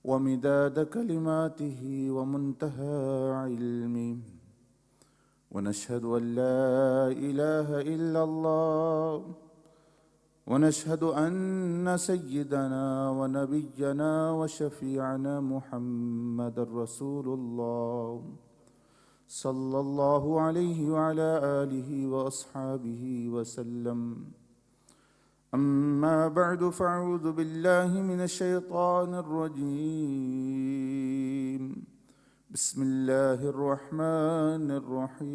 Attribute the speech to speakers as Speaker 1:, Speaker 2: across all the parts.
Speaker 1: ومداد كلماته ومنتهى علمه، ونشهد أن لا إله إلا الله، ونشهد أن سيدنا ونبينا وشفيعنا محمد رسول الله صلى الله عليه وعلى آله وأصحابه وسلم. أما بعد فأعوذ بالله من الشيطان الرجيم. بسم الله الرحمن الرحيم.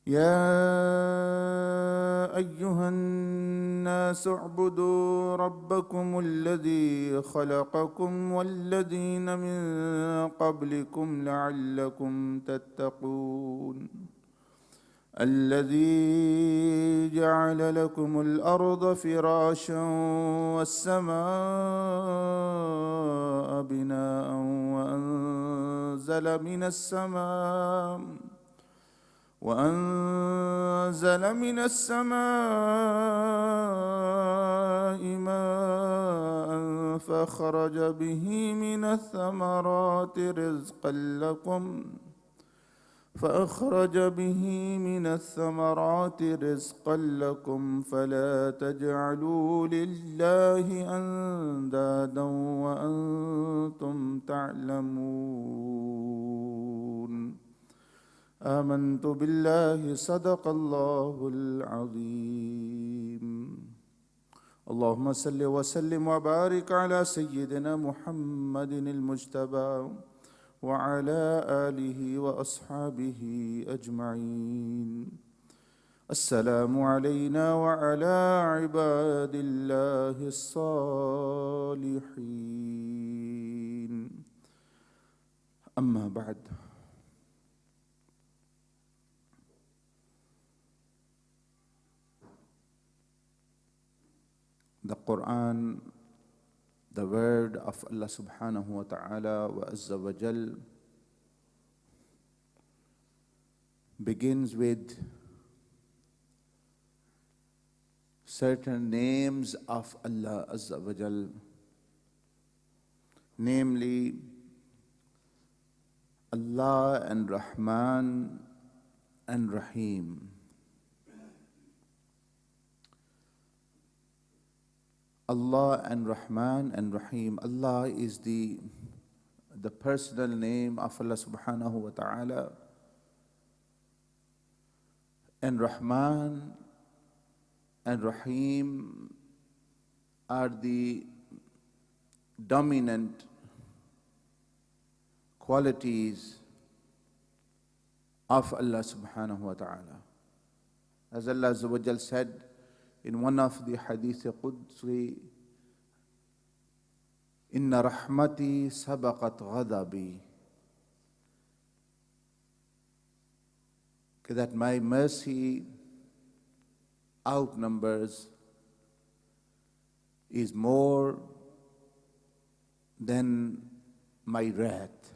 Speaker 1: يا أيها الناس اعبدوا ربكم الذي خلقكم والذين من قبلكم لعلكم تتقون. الذي جعل لكم الأرض فراشا والسماء بناء وأنزل من السماء ماء فأخرج به من الثمرات رزقا لكم فلا تجعلوا لله أندادا وأنتم تعلمون. آمنت بالله صدق الله العظيم. اللهم صل وسلم وبارك على سيدنا محمد المجتبى وعلى آله وأصحابه أجمعين. السلام علينا وعلى عباد الله الصالحين. أما بعد. The Quran, the word of Allah subhanahu wa ta'ala wa azza wa jal, begins with certain names of Allah azza wa jal, namely Allah and Rahman and Rahim. Allah and Rahman and Rahim. Allah is the personal name of Allah subhanahu wa ta'ala, and Rahman and Rahim are the dominant qualities of Allah subhanahu wa ta'ala. As Allah azza wa jal said in one of the hadith Qudsi, Inna rahmati sabaqat ghadabi, that my mercy outnumbers, is more than my wrath.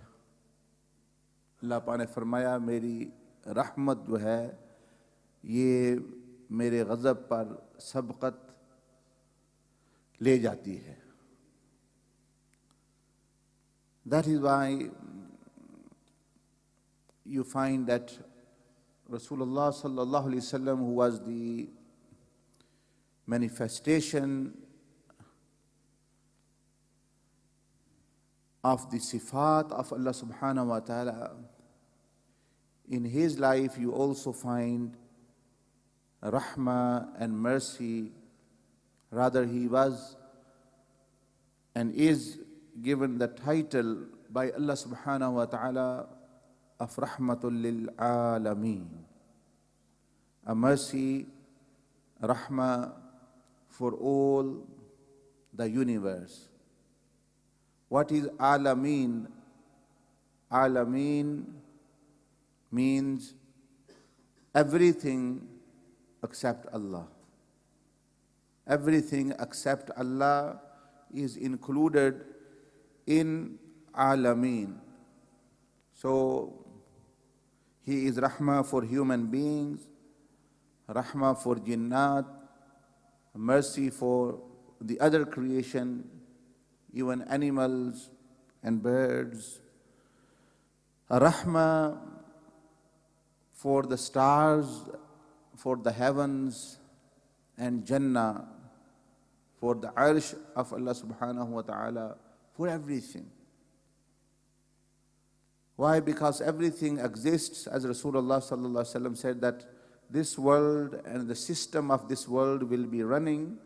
Speaker 1: اللہ پاک نے فرمایا میری رحمت جو ہے یہ میرے غضب پر سبقت لے جاتی ہے. That is why you find that Rasulullah sallallahu alaihi wasallam, who was the manifestation of the sifat of Allah subhanahu wa ta'ala, in his life you also find rahmah and mercy. Rather, he was and is given the title by Allah subhanahu wa ta'ala of rahmatul lil alameen, a mercy, rahmah for all the universe. What is alameen? Alameen means everything except Allah. Everything except Allah is included in alameen. So he is rahmah for human beings, rahmah for jinnat, mercy for the other creation, even animals and birds. Rahmah for the stars, for the heavens, and Jannah for the Arsh of Allah subhanahu wa ta'ala, for everything. Why? Because everything exists, as Rasulullah sallallahu alaihi wasallam said, that this world and the system of this world will be running,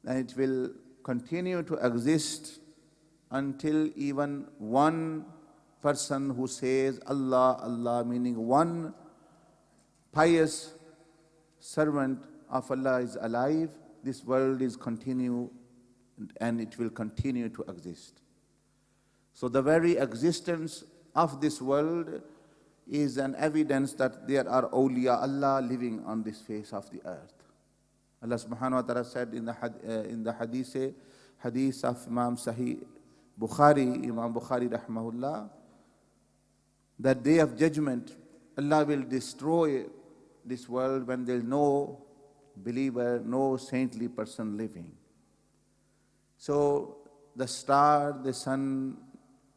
Speaker 1: and it will continue to exist until even one person who says Allah, Allah, meaning one pious servant of Allah is alive, this world is continue and it will continue to exist. So the very existence of this world is an evidence that there are awliya Allah living on this face of the earth. Allah subhanahu wa ta'ala said in the hadith of Imam Bukhari rahmahullah, that day of judgment, Allah will destroy this world when there is no believer, no saintly person living. So the star, the sun,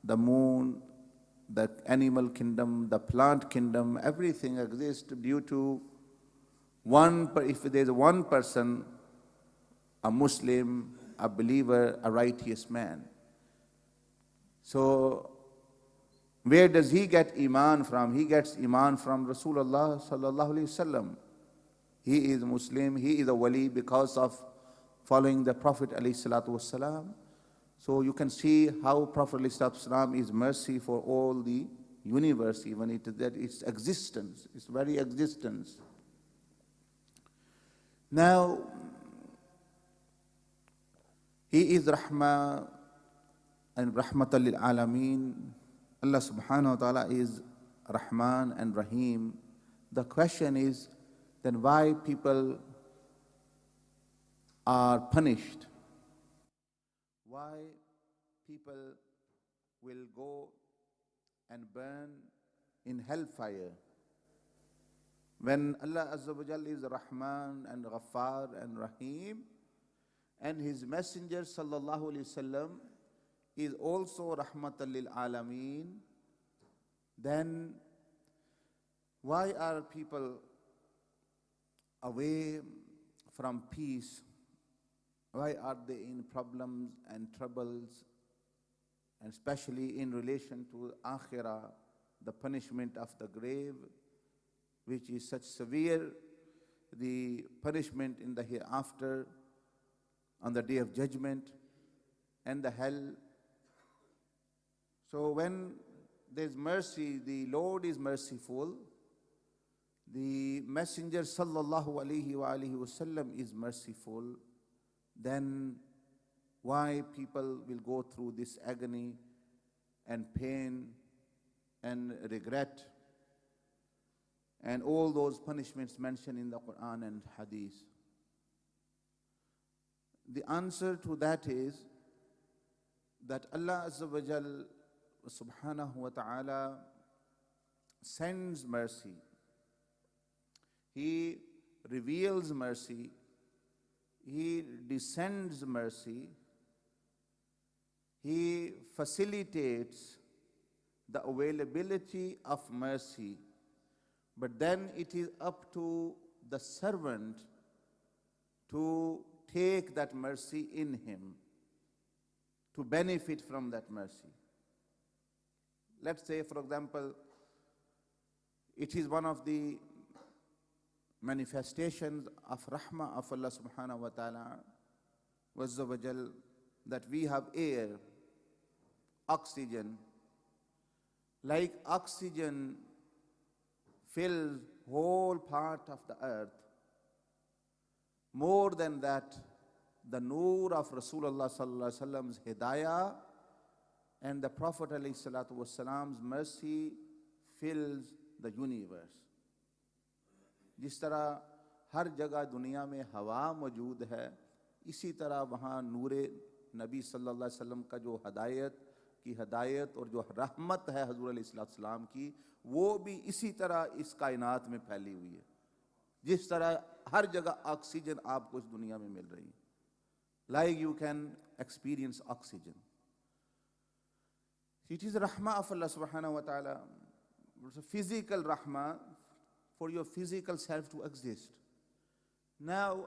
Speaker 1: the moon, the animal kingdom, the plant kingdom, everything exists due to if there is one person, a Muslim, a believer, a righteous man. So where does he get iman from? He gets iman from Rasulullah sallallahu alaihi wasallam. He is Muslim, he is a wali because of following the Prophet alayhi salatu wasalam. So you can see how Prophet alayhi salatu wasalam is mercy for all the universe, even its existence, its very existence. Now, he is Rahmah and Rahmatan lil Alameen. Allah subhanahu wa ta'ala is Rahman and Rahim. The question is, then why people are punished? Why people will go and burn in hellfire? When Allah Azza wa Jalla is Rahman and Ghaffar and Rahim, and His Messenger sallallahu alaihi wasallam is also Rahmatan lil Alameen, then why are people away from peace? Why are they in problems and troubles, and especially in relation to Akhirah, the punishment of the grave, which is such severe, the punishment in the hereafter, on the day of judgment, and the hell. So when there's mercy, the Lord is merciful, the Messenger sallallahu alaihi wasallam is merciful, then why people will go through this agony and pain and regret and all those punishments mentioned in the Quran and Hadith? The answer to that is that Allah Azza wa Jal subhanahu wa ta'ala sends mercy. He reveals mercy. He descends mercy. He facilitates the availability of mercy. But then it is up to the servant to take that mercy in him, to benefit from that mercy. Let's say, for example, it is one of the manifestations of rahmah of Allah subhanahu wa ta'ala Azza wa Jal that we have air, oxygen. Like oxygen fills whole part of the earth, more than that, the noor of Rasulullah sallallahu alaihi wasallam's hidayah and the Prophet alayhi salatu wasalam's mercy fills the universe. جس طرح ہر جگہ دنیا میں ہوا موجود ہے، اسی طرح وہاں نور نبی صلی اللہ علیہ وسلم کا جو ہدایت اور جو رحمت ہے حضور علیہ السلام کی، وہ بھی اسی طرح اس کائنات میں پھیلی ہوئی ہے، جس طرح ہر جگہ آکسیجن آپ کو اس دنیا میں مل رہی ہے۔ like you can experience oxygen. It is rahmah of Allah subhanahu wa ta'ala. It's a physical rahmah for your physical self to exist. Now,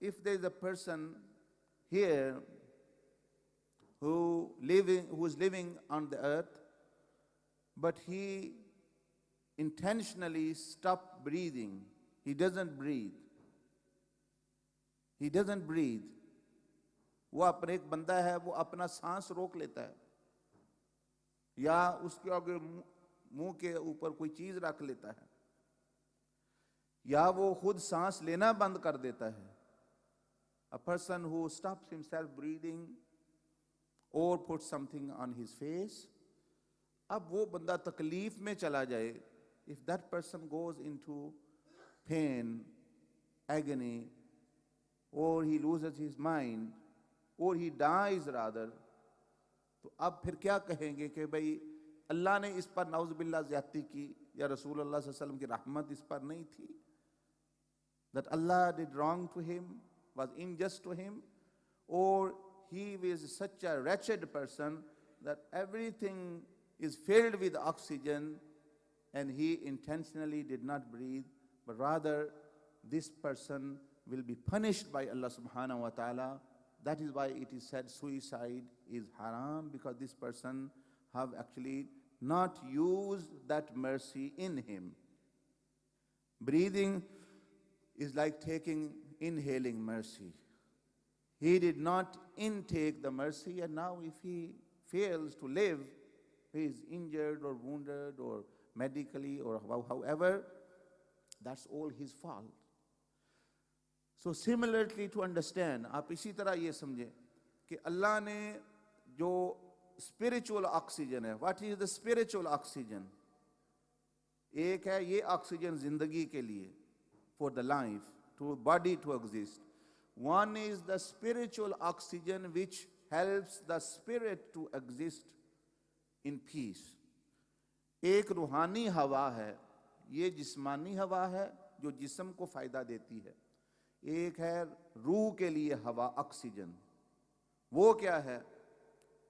Speaker 1: if there is a person here who is living on the earth, but he intentionally stopped breathing, he doesn't breathe. He doesn't breathe. وہ اپنے ایک بندہ ہے وہ اپنا سانس روک لیتا ہے یا اس کے آگے منہ کے اوپر کوئی چیز رکھ لیتا ہے یا وہ خود سانس لینا بند کر دیتا ہے. A person who stops himself breathing or puts something on his face, اب وہ بندہ تکلیف میں چلا جائے, if that person goes into pain, agony, or he loses his mind, or he dies rather, تو اب پھر کیا کہیں گے کہ بھئی اللہ نے اس پر نعوذ باللہ زیادتی کی یا رسول اللہ صلی اللہ علیہ وسلم کی رحمت اس پر نہیں تھی, that Allah did wrong to him, was unjust to him, or he was such a wretched person that everything is filled with oxygen and he intentionally did not breathe, but rather this person will be punished by Allah subhanahu wa ta'ala. That is why it is said suicide is haram, because this person have actually not used that mercy in him. Breathing is like inhaling mercy. He did not intake the mercy, and now if he fails to live, he is injured or wounded or medically or however, that's all his fault. So similarly, to understand, آپ اسی طرح یہ سمجھیں کہ اللہ نے جو spiritual oxygen ہے, what is the spiritual oxygen? ایک ہے یہ oxygen زندگی کے لیے, for the life, to body to exist. One is the spiritual oxygen which helps the spirit to exist in peace. ایک روحانی ہوا ہے, یہ جسمانی ہوا ہے جو جسم کو فائدہ دیتی ہے. ایک ہے روح کے لیے ہوا آکسیجن, وہ کیا ہے؟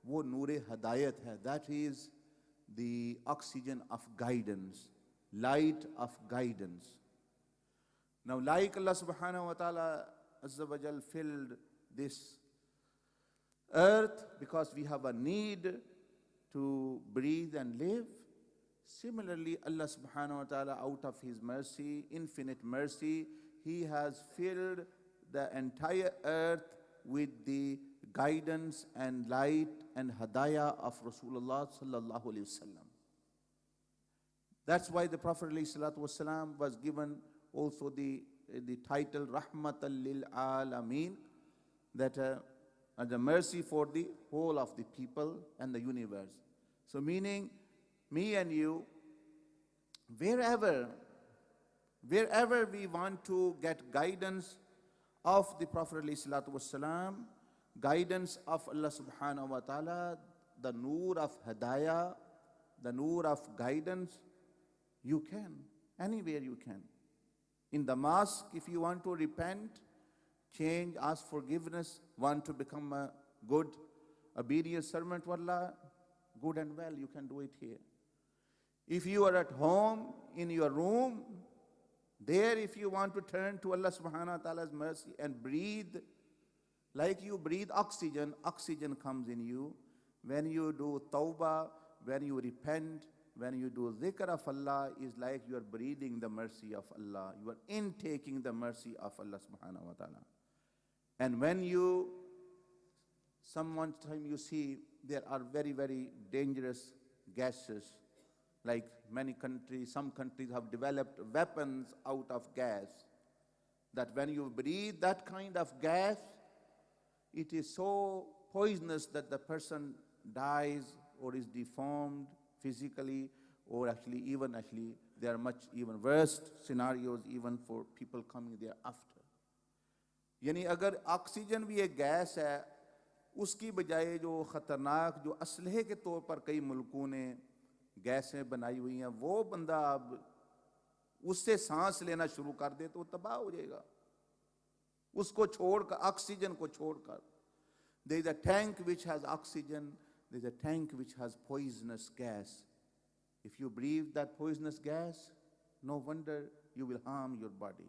Speaker 1: وہ نور ہدایت ہے. That is the oxygen of guidance, light of guidance. Now, like Allah subhanahu wa ta'ala azza wa jal filled this earth because we have a need to breathe and live, similarly Allah subhanahu wa ta'ala, out of his mercy, infinite mercy, he has filled the entire earth with the guidance and light and hadaya of Rasulullah sallallahu alaihi wasallam. That's why the Prophet alayhi salatu wasalam was given also the title Rahmatan lil Alameen, that the mercy for the whole of the people and the universe. So meaning, me and you, wherever we want to get guidance of the Prophet ﷺ, guidance of Allah subhanahu wa ta'ala, the nur of hadaya, the nur of guidance, you can, anywhere you can. In the mosque, if you want to repent, change, ask forgiveness, want to become a good, obedient servant to Allah, good and well, you can do it here. If you are at home, in your room, there if you want to turn to Allah subhanahu wa ta'ala's mercy and breathe, like you breathe oxygen, oxygen comes in you. When you do tawbah, when you repent, when you do dhikr of Allah, is like you are breathing the mercy of Allah. You are intaking the mercy of Allah subhanahu wa ta'ala. And when time you see there are very, very dangerous gases, like some countries have developed weapons out of gas, that when you breathe that kind of gas, it is so poisonous that the person dies or is deformed physically, or actually there are much even worse scenarios even for people coming thereafter. یعنی اگر oxygen بھی ایک gas ہے, اس کی بجائے جو خطرناک جو اسلحے کے طور پر کئی ملکوں نے گیسیں بنائی ہوئی ہیں, وہ بندہ اب اس سے سانس لینا شروع کر دے تو وہ تباہ ہو جائے گا. اس کو چھوڑ کر, آکسیجن کو چھوڑ کر. There is a tank which has oxygen, there is a tank which has poisonous gas. If you breathe that poisonous gas, no wonder you will harm your body.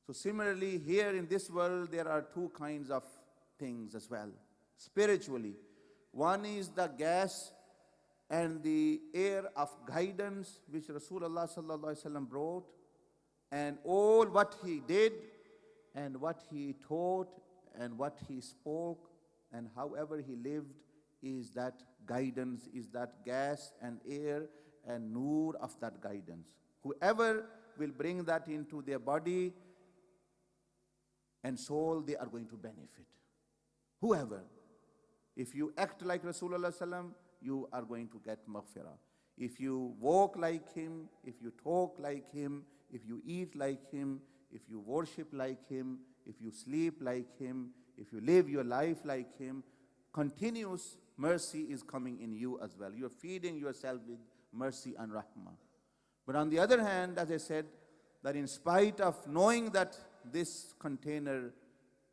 Speaker 1: So similarly, here in this world, there are two kinds of things as well, spiritually. One is the gas and the air of guidance which Rasulullah sallallahu alaihi wasallam brought, and all what he did and what he taught and what he spoke and however he lived is that guidance, is that gas and air and noor of that guidance. Whoever will bring that into their body and soul, they are going to benefit. Whoever. If you act like Rasulullah sallam, you are going to get maghfirah. If you walk like him, if you talk like him, if you eat like him, if you worship like him, if you sleep like him, if you live your life like him, continuous mercy is coming in you as well. You're feeding yourself with mercy and rahmah. But on the other hand, as I said, that in spite of knowing that this container,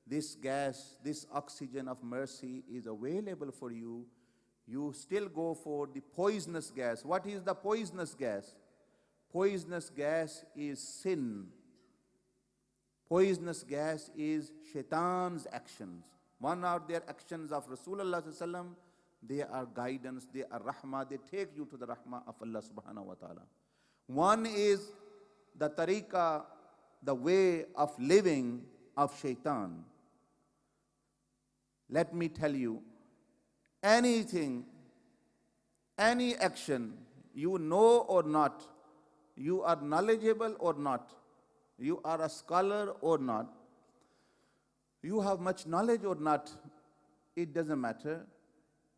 Speaker 1: this gas, this oxygen of mercy is available for you, you still go for the poisonous gas. What is the poisonous gas? Poisonous gas is sin. Poisonous gas is shaitan's actions. One are their actions of Rasulullah sallallahu alaihi wasallam. They are guidance, they are rahmah, they take you to the rahmah of Allah subhanahu wa ta'ala. One is the tariqah, the way of living of shaitan. Let me tell you, anything, any action, you know or not, you are knowledgeable or not, you are a scholar or not, you have much knowledge or not, it doesn't matter.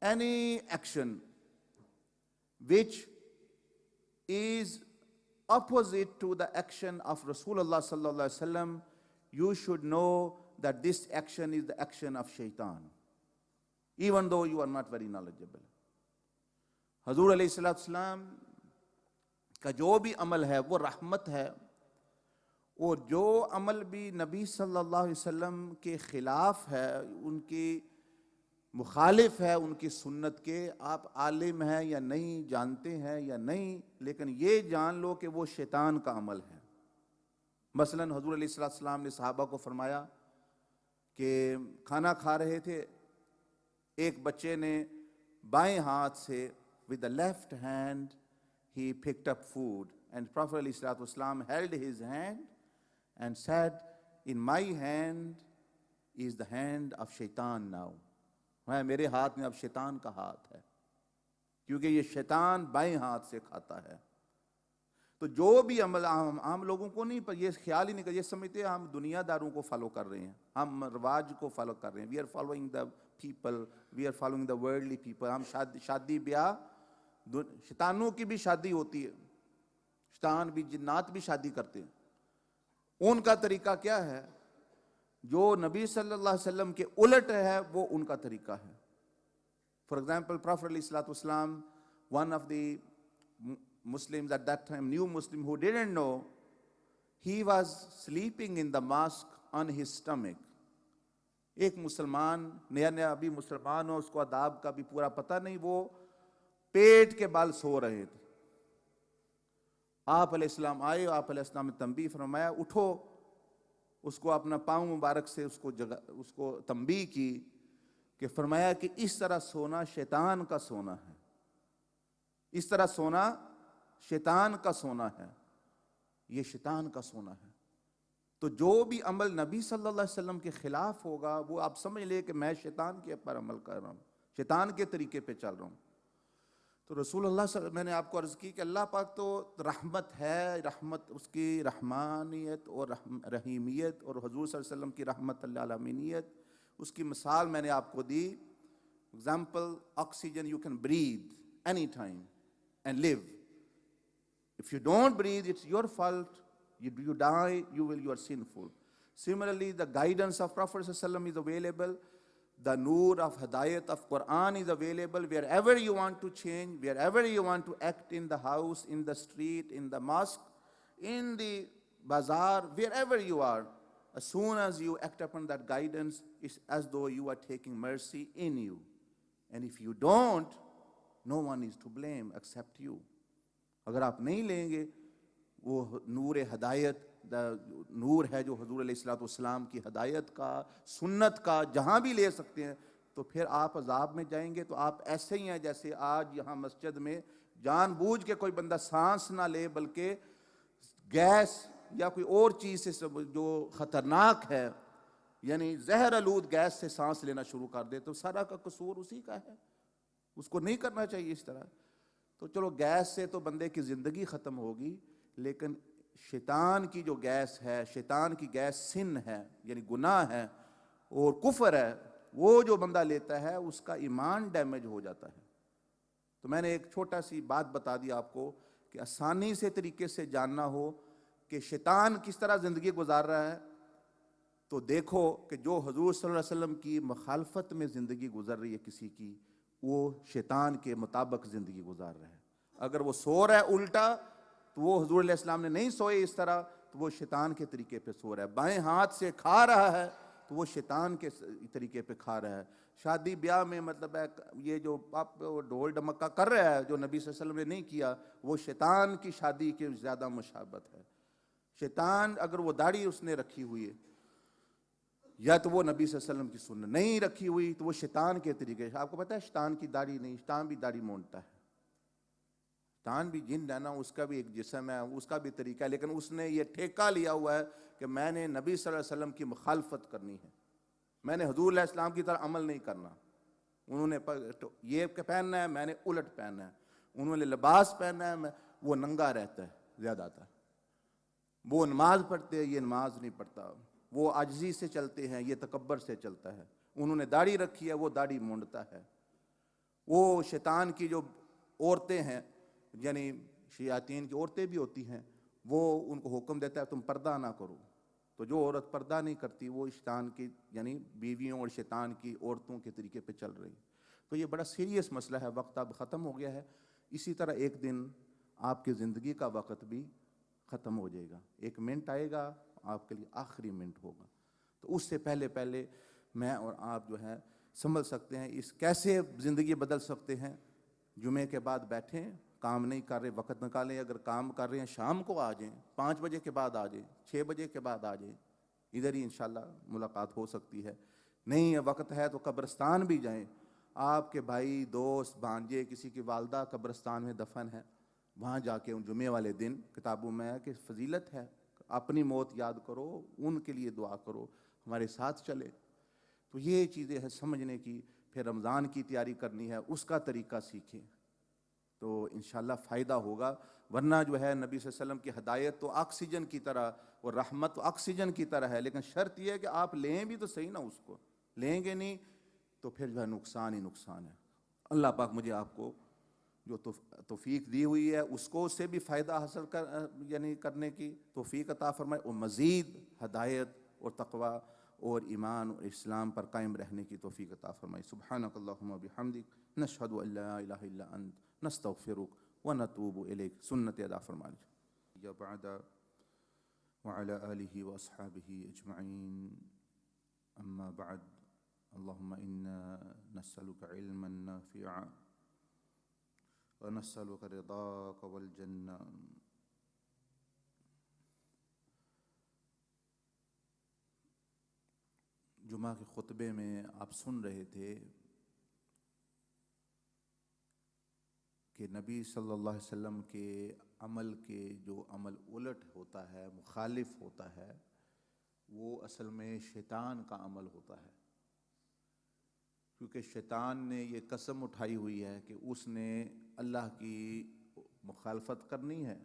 Speaker 1: Any action which is opposite to the action of Rasulullah sallallahu alaihi wasallam, you should know that this action is the action of shaitan, even though you are not very knowledgeable. Hazur alayhi salatu wasalam کا جو بھی عمل ہے وہ رحمت ہے, اور جو عمل بھی نبی صلی اللہ علیہ وسلم کے خلاف ہے, ان کی مخالف ہے ان کی سنت کے, آپ عالم ہیں یا نہیں, جانتے ہیں یا نہیں, لیکن یہ جان لو کہ وہ شیطان کا عمل ہے. مثلا حضور علیہ السلام نے صحابہ کو فرمایا کہ کھانا کھا رہے تھے, ایک بچے نے بائیں ہاتھ سے with the left hand he picked up food, and Prophet علیہ السلام held his hand and said, in my hand is the hand of shaitan now. میرے ہاتھ میں اب شیطان کا ہاتھ ہے, کیونکہ یہ شیطان بائیں ہاتھ سے کھاتا ہے. تو جو بھی عمل عام لوگوں کو نہیں, پر یہ خیال ہی نہیں کر, یہ سمجھتے ہیں ہم دنیا داروں کو فالو کر رہے ہیں, ہم رواج کو فالو کر رہے ہیں. We are following the people, we are following the worldly people. ہم شادی بیاہ, شیطانوں کی بھی شادی ہوتی ہے, شیطان بھی, جنات بھی شادی کرتے ہیں. ان کا طریقہ کیا ہے؟ جو نبی صلی اللہ علیہ وسلم کے الٹ ہے وہ ان کا طریقہ ہے. فار ایگزامپل, Prophet علیہ السلام, one of the Muslims at that time, new Muslim who didn't know, he was sleeping in the mosque on his stomach. ایک مسلمان, نیا نیا ابھی مسلمان ہو, اس کو آداب کا بھی پورا پتہ نہیں, وہ پیٹ کے بال سو رہے تھے. آپ علیہ السلام آئے, آپ علیہ السلام نے تنبیہ فرمایا, اٹھو. اس کو اپنا پاؤں مبارک سے اس کو تنبیہ کی, کہ فرمایا کہ اس طرح سونا شیطان کا سونا ہے, اس طرح سونا شیطان کا سونا ہے, یہ شیطان کا سونا ہے. تو جو بھی عمل نبی صلی اللہ علیہ وسلم کے خلاف ہوگا, وہ آپ سمجھ لیں کہ میں شیطان کے پر عمل کر رہا ہوں, شیطان کے طریقے پہ چل رہا ہوں. تو رسول اللہ صلی اللہ علیہ وسلم, میں نے آپ کو عرض کی کہ اللہ پاک تو رحمت ہے, رحمت اس کی رحمانیت اور رحیمیت, اور حضور صلی اللہ علیہ وسلم کی رحمت العالمینیت, اس کی مثال میں نے آپ کو دی. Example, oxygen you can breathe any time and live. If you don't breathe, it's your fault. You die, you are sinful. Similarly, the guidance of Prophet sallallahu alaihi wasallam is available. The noor of Hidayat of Quran is available. Wherever you want to change, wherever you want to act, in the house, in the street, in the mosque, in the bazaar, wherever you are, as soon as you act upon that guidance, it's as though you are taking mercy in you. And if you don't, no one is to blame except you. اگر آپ نہیں لیں گے وہ نور ہدایت، نور ہے جو حضور علیہ الصلوۃ والسلام کی ہدایت کا، سنت کا، جہاں بھی لے سکتے ہیں، تو پھر آپ عذاب میں جائیں گے. تو آپ ایسے ہی ہیں جیسے آج یہاں مسجد میں جان بوجھ کے کوئی بندہ سانس نہ لے، بلکہ گیس یا کوئی اور چیز سے جو خطرناک ہے، یعنی زہر آلود گیس سے سانس لینا شروع کر دے، تو سارا کا قصور اسی کا ہے. اس کو نہیں کرنا چاہیے اس طرح. تو چلو گیس سے تو بندے کی زندگی ختم ہوگی، لیکن شیطان کی جو گیس ہے، شیطان کی گیس سن ہے، یعنی گناہ ہے اور کفر ہے، وہ جو بندہ لیتا ہے اس کا ایمان ڈیمیج ہو جاتا ہے. تو میں نے ایک چھوٹا سی بات بتا دی آپ کو کہ آسانی سے طریقے سے جاننا ہو کہ شیطان کس طرح زندگی گزار رہا ہے، تو دیکھو کہ جو حضور صلی اللہ علیہ وسلم کی مخالفت میں زندگی گزر رہی ہے کسی کی، وہ شیطان کے مطابق زندگی گزار رہا ہے. اگر وہ سو رہا ہے الٹا، تو وہ حضور علیہ السلام نے نہیں سوئے اس طرح، تو وہ شیطان کے طریقے پہ سو رہا ہے. بائیں ہاتھ سے کھا رہا ہے تو وہ شیطان کے طریقے پہ کھا رہا ہے. شادی بیاہ میں مطلب ہے یہ جو آپ ڈھول ڈمکا کر رہا ہے جو نبی صلی اللہ علیہ وسلم نے نہیں کیا، وہ شیطان کی شادی کے زیادہ مشابہت ہے. شیطان اگر وہ داڑھی اس نے رکھی ہوئی ہے، یا تو وہ نبی صلی اللہ علیہ وسلم کی سنت نہیں رکھی ہوئی، تو وہ شیطان کے طریقے. آپ کو پتہ ہے شیطان کی داڑھی نہیں، شیطان بھی داڑھی مونڈتا ہے. شیطان بھی جن ہے نا، اس کا بھی ایک جسم ہے، اس کا بھی طریقہ ہے، لیکن اس نے یہ ٹھیکہ لیا ہوا ہے کہ میں نے نبی صلی اللہ علیہ وسلم کی مخالفت کرنی ہے، میں نے حضور علیہ السلام کی طرح عمل نہیں کرنا. انہوں نے یہ پہننا ہے، میں نے الٹ پہننا ہے. انہوں نے لباس پہننا ہے، وہ ننگا رہتا ہے زیادہ تر. وہ نماز پڑھتے ہیں، یہ نماز نہیں پڑھتا. وہ عاجزی سے چلتے ہیں، یہ تکبر سے چلتا ہے. انہوں نے داڑھی رکھی ہے، وہ داڑھی مونڈتا ہے. وہ شیطان کی جو عورتیں ہیں، یعنی شیاطین کی عورتیں بھی ہوتی ہیں، وہ ان کو حکم دیتا ہے تم پردہ نہ کرو. تو جو عورت پردہ نہیں کرتی وہ شیطان کی یعنی بیویوں اور شیطان کی عورتوں کے طریقے پہ چل رہی. تو یہ بڑا سیریس مسئلہ ہے. وقت اب ختم ہو گیا ہے. اسی طرح ایک دن آپ کی زندگی کا وقت بھی ختم ہو جائے گا. ایک منٹ آئے گا آپ کے لیے آخری منٹ ہوگا. تو اس سے پہلے میں اور آپ جو ہے سنبھل سکتے ہیں. اس کیسے زندگی بدل سکتے ہیں؟ جمعے کے بعد بیٹھیں، کام نہیں کر رہے وقت نکالیں. اگر کام کر رہے ہیں شام کو آ جائیں، 5 بجے کے بعد آ جائیں، 6 بجے کے بعد آ جائیں. ادھر ہی انشاءاللہ ملاقات ہو سکتی ہے. نہیں ہے وقت ہے تو قبرستان بھی جائیں. آپ کے بھائی، دوست، بھانجے، کسی کی والدہ قبرستان میں دفن ہے، وہاں جا کے ان جمعے والے دن کتابوں میں ہے کہ فضیلت ہے، اپنی موت یاد کرو، ان کے لیے دعا کرو، ہمارے ساتھ چلے. تو یہ چیزیں ہیں سمجھنے کی. پھر رمضان کی تیاری کرنی ہے، اس کا طریقہ سیکھیں تو انشاءاللہ فائدہ ہوگا. ورنہ جو ہے نبی صلی اللہ علیہ وسلم کی ہدایت تو آکسیجن کی طرح اور رحمت تو آکسیجن کی طرح ہے، لیکن شرط یہ ہے کہ آپ لیں بھی تو صحیح نا. اس کو لیں گے نہیں تو پھر جو ہے نقصان ہی نقصان ہے. اللہ پاک مجھے آپ کو جو توفیق دی ہوئی ہے اس کو، اس سے بھی فائدہ حاصل یعنی کرنے کی توفیق عطا فرمائے، اور مزید ہدایت اور تقوی اور ایمان اور اسلام پر قائم رہنے کی توفیق عطا فرمائے. سبحانک اللہم و بحمدک، نشہد ان لا الہ الا انت، نستغفرک ونتوب الیک. سنت ادا فرما لیجیے. یا بعد وعلی آلہ واصحابہ اجمعین، اما بعد. اللہم انا نسألک علما نافعا ونسألک رضاک والجنہ. جمعہ کے خطبے میں آپ سن رہے تھے کہ نبی صلی اللہ علیہ وسلم کے عمل کے جو عمل الٹ ہوتا ہے، مخالف ہوتا ہے، وہ اصل میں شیطان کا عمل ہوتا ہے. کیونکہ شیطان نے یہ قسم اٹھائی ہوئی ہے کہ اس نے اللہ کی مخالفت کرنی ہے.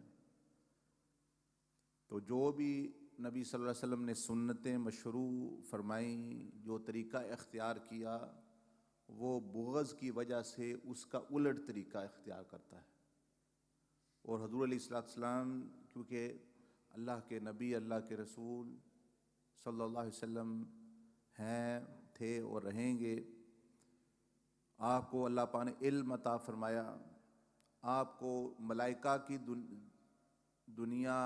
Speaker 1: تو جو بھی نبی صلی اللہ علیہ وسلم نے سنتیں مشروع فرمائیں، جو طریقہ اختیار کیا، وہ بغض کی وجہ سے اس کا الٹ طریقہ اختیار کرتا ہے. اور حضور علیہ السلام کیونکہ اللہ کے نبی، اللہ کے رسول صلی اللہ علیہ وسلم ہیں، تھے اور رہیں گے. آپ کو اللہ پاک نے علم عطا فرمایا، آپ کو ملائکہ کی دنیا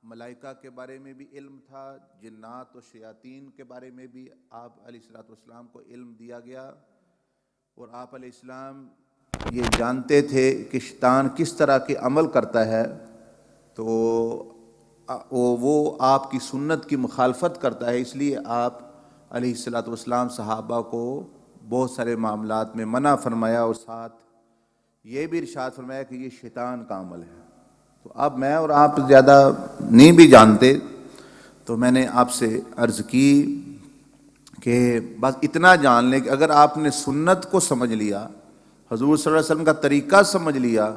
Speaker 1: ملائکہ کے بارے میں بھی علم تھا، جنات و شیاطین کے بارے میں بھی آپ علیہ الصلوۃ والسلام کو علم دیا گیا، اور آپ علیہ السلام یہ جانتے تھے کہ شیطان کس طرح کے عمل کرتا ہے، تو وہ آپ کی سنت کی مخالفت کرتا ہے، اس لیے آپ علیہ الصلوۃ والسلام صحابہ کو بہت سارے معاملات میں منع فرمایا، اور ساتھ یہ بھی ارشاد فرمایا کہ یہ شیطان کا عمل ہے۔ تو اب میں اور آپ زیادہ نہیں بھی جانتے، تو میں نے آپ سے عرض کی کہ بس اتنا جان لیں کہ اگر آپ نے سنت کو سمجھ لیا، حضور صلی اللہ علیہ وسلم کا طریقہ سمجھ لیا،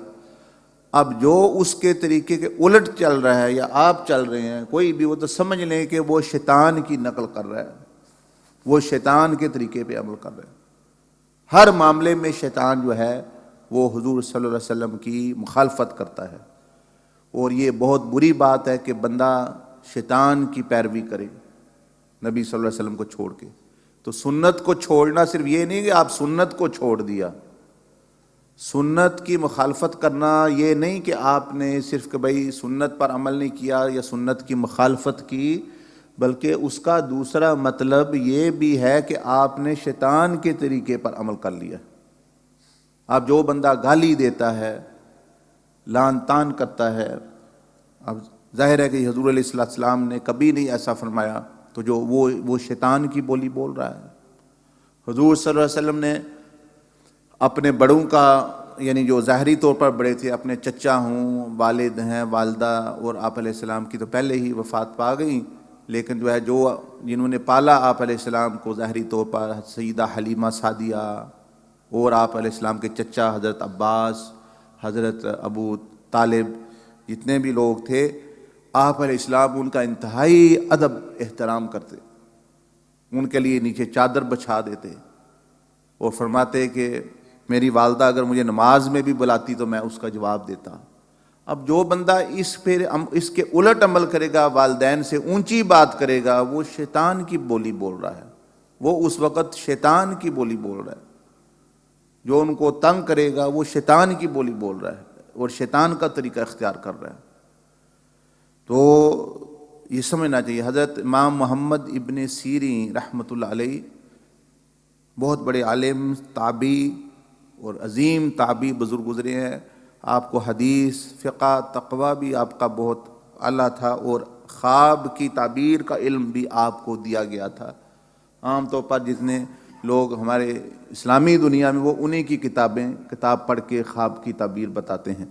Speaker 1: اب جو اس کے طریقے کے الٹ چل رہا ہے یا آپ چل رہے ہیں کوئی بھی، وہ تو سمجھ لیں کہ وہ شیطان کی نقل کر رہا ہے، وہ شیطان کے طریقے پہ عمل کر رہا ہے۔ ہر معاملے میں شیطان جو ہے وہ حضور صلی اللہ علیہ وسلم کی مخالفت کرتا ہے، اور یہ بہت بری بات ہے کہ بندہ شیطان کی پیروی کرے نبی صلی اللہ علیہ وسلم کو چھوڑ کے۔ تو سنت کو چھوڑنا صرف یہ نہیں کہ آپ سنت کو چھوڑ دیا، سنت کی مخالفت کرنا یہ نہیں کہ آپ نے صرف کہ بھائی سنت پر عمل نہیں کیا یا سنت کی مخالفت کی، بلکہ اس کا دوسرا مطلب یہ بھی ہے کہ آپ نے شیطان کے طریقے پر عمل کر لیا۔ اب جو بندہ گالی دیتا ہے، لعن طعن کرتا ہے، اب ظاہر ہے کہ حضور علیہ السلام نے کبھی نہیں ایسا فرمایا، تو جو وہ شیطان کی بولی بول رہا ہے۔ حضور صلی اللہ علیہ وسلم نے اپنے بڑوں کا، یعنی جو ظاہری طور پر بڑے تھے، اپنے چچا ہوں، والد ہیں، والدہ، اور آپ علیہ السلام کی تو پہلے ہی وفات پا گئیں، لیکن جو ہے جنہوں نے پالا آپ علیہ السلام کو ظاہری طور پر، سیدہ حلیمہ سعدیہ، اور آپ علیہ السلام کے چچا حضرت عباس، حضرت ابو طالب، جتنے بھی لوگ تھے، آپ علیہ السلام ان کا انتہائی ادب احترام کرتے، ان کے لیے نیچے چادر بچھا دیتے، اور فرماتے کہ میری والدہ اگر مجھے نماز میں بھی بلاتی تو میں اس کا جواب دیتا۔ اب جو بندہ اس کے الٹ عمل کرے گا، والدین سے اونچی بات کرے گا، وہ شیطان کی بولی بول رہا ہے، وہ اس وقت شیطان کی بولی بول رہا ہے۔ جو ان کو تنگ کرے گا وہ شیطان کی بولی بول رہا ہے، اور شیطان کا طریقہ اختیار کر رہا ہے۔ تو یہ سمجھنا چاہیے۔ حضرت امام محمد ابن سیرین رحمۃ اللہ علیہ بہت بڑے عالم، تابعی اور عظیم تابعی بزرگ گزرے ہیں۔ آپ کو حدیث، فقہ، تقوی بھی آپ کا بہت اعلیٰ تھا، اور خواب کی تعبیر کا علم بھی آپ کو دیا گیا تھا۔ عام طور پر جتنے لوگ ہمارے اسلامی دنیا میں، وہ انہی کی کتاب پڑھ کے خواب کی تعبیر بتاتے ہیں۔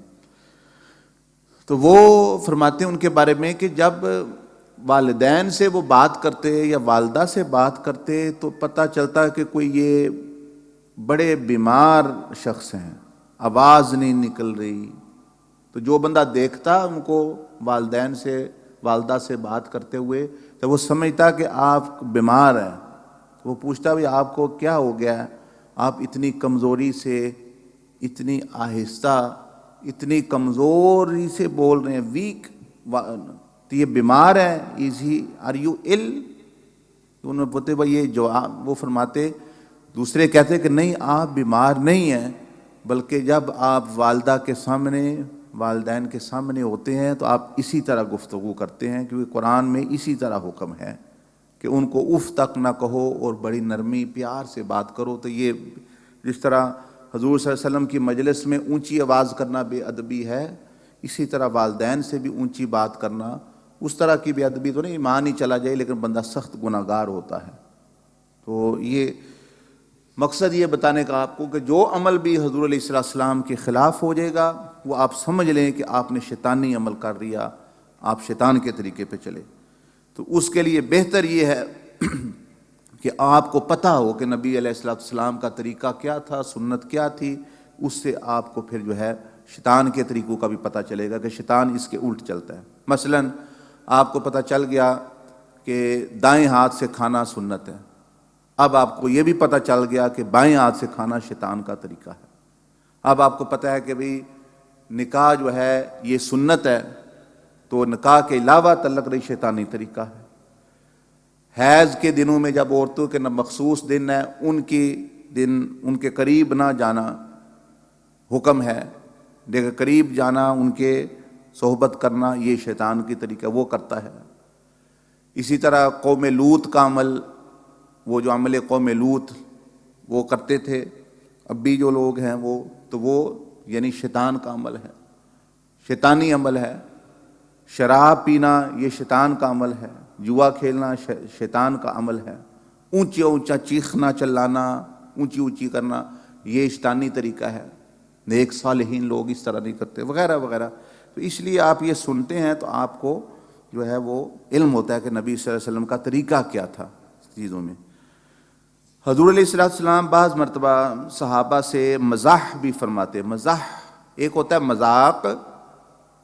Speaker 1: تو وہ فرماتے ہیں ان کے بارے میں کہ جب والدین سے وہ بات کرتے یا والدہ سے بات کرتے تو پتہ چلتا کہ کوئی یہ بڑے بیمار شخص ہیں، آواز نہیں نکل رہی، تو جو بندہ دیکھتا ان کو والدین سے، والدہ سے بات کرتے ہوئے، تو وہ سمجھتا کہ آپ بیمار ہیں، تو وہ پوچھتا بھی آپ کو کیا ہو گیا، آپ اتنی کمزوری سے، اتنی آہستہ، اتنی کمزوری سے بول رہے ہیں، ویک، تو یہ بیمار ہے، آر یو ill؟ تو انہوں نے پوچھتے بھائی یہ جواب، وہ فرماتے، دوسرے کہتے کہ نہیں آپ بیمار نہیں ہیں، بلکہ جب آپ والدہ کے سامنے، والدین کے سامنے ہوتے ہیں تو آپ اسی طرح گفتگو کرتے ہیں، کیونکہ قرآن میں اسی طرح حکم ہے کہ ان کو اف تک نہ کہو اور بڑی نرمی پیار سے بات کرو۔ تو یہ جس طرح حضور صلی اللہ علیہ وسلم کی مجلس میں اونچی آواز کرنا بے ادبی ہے، اسی طرح والدین سے بھی اونچی بات کرنا اس طرح کی بے ادبی تو نہیں، ایمان ہی چلا جائے لیکن بندہ سخت گناہ گار ہوتا ہے۔ تو یہ مقصد یہ بتانے کا آپ کو کہ جو عمل بھی حضور علیہ السلام کے خلاف ہو جائے گا، وہ آپ سمجھ لیں کہ آپ نے شیطانی عمل کر لیا، آپ شیطان کے طریقے پہ چلے۔ تو اس کے لیے بہتر یہ ہے کہ آپ کو پتہ ہو کہ نبی علیہ السلام کا طریقہ کیا تھا، سنت کیا تھی، اس سے آپ کو پھر جو ہے شیطان کے طریقوں کا بھی پتہ چلے گا کہ شیطان اس کے الٹ چلتا ہے۔ مثلا آپ کو پتہ چل گیا کہ دائیں ہاتھ سے کھانا سنت ہے، اب آپ کو یہ بھی پتہ چل گیا کہ بائیں ہاتھ سے کھانا شیطان کا طریقہ ہے۔ اب آپ کو پتہ ہے کہ بھئی نکاح جو ہے یہ سنت ہے، تو نکاح کے علاوہ تعلق رہی شیطانی طریقہ ہے۔ حیض کے دنوں میں جب عورتوں کے مخصوص دن ہے، ان کے قریب نہ جانا حکم ہے، دیکھ قریب جانا ان کے صحبت کرنا یہ شیطان کی طریقہ وہ کرتا ہے۔ اسی طرح قوم لوط کا عمل، وہ جو عمل قوم لوط وہ کرتے تھے، اب بھی جو لوگ ہیں وہ یعنی شیطان کا عمل ہے، شیطانی عمل ہے۔ شراب پینا یہ شیطان کا عمل ہے، جوا کھیلنا شیطان کا عمل ہے، اونچا اونچا چیخنا چلانا، اونچی اونچی کرنا یہ شیطانی طریقہ ہے۔ نیک صالحین لوگ اس طرح نہیں کرتے، وغیرہ وغیرہ۔ تو اس لیے آپ یہ سنتے ہیں تو آپ کو جو ہے وہ علم ہوتا ہے کہ نبی صلی اللہ علیہ وسلم کا طریقہ کیا تھا چیزوں میں۔ حضور علیہ السلام بعض مرتبہ صحابہ سے مزاح بھی فرماتے۔ مزاح ایک ہوتا ہے مذاق،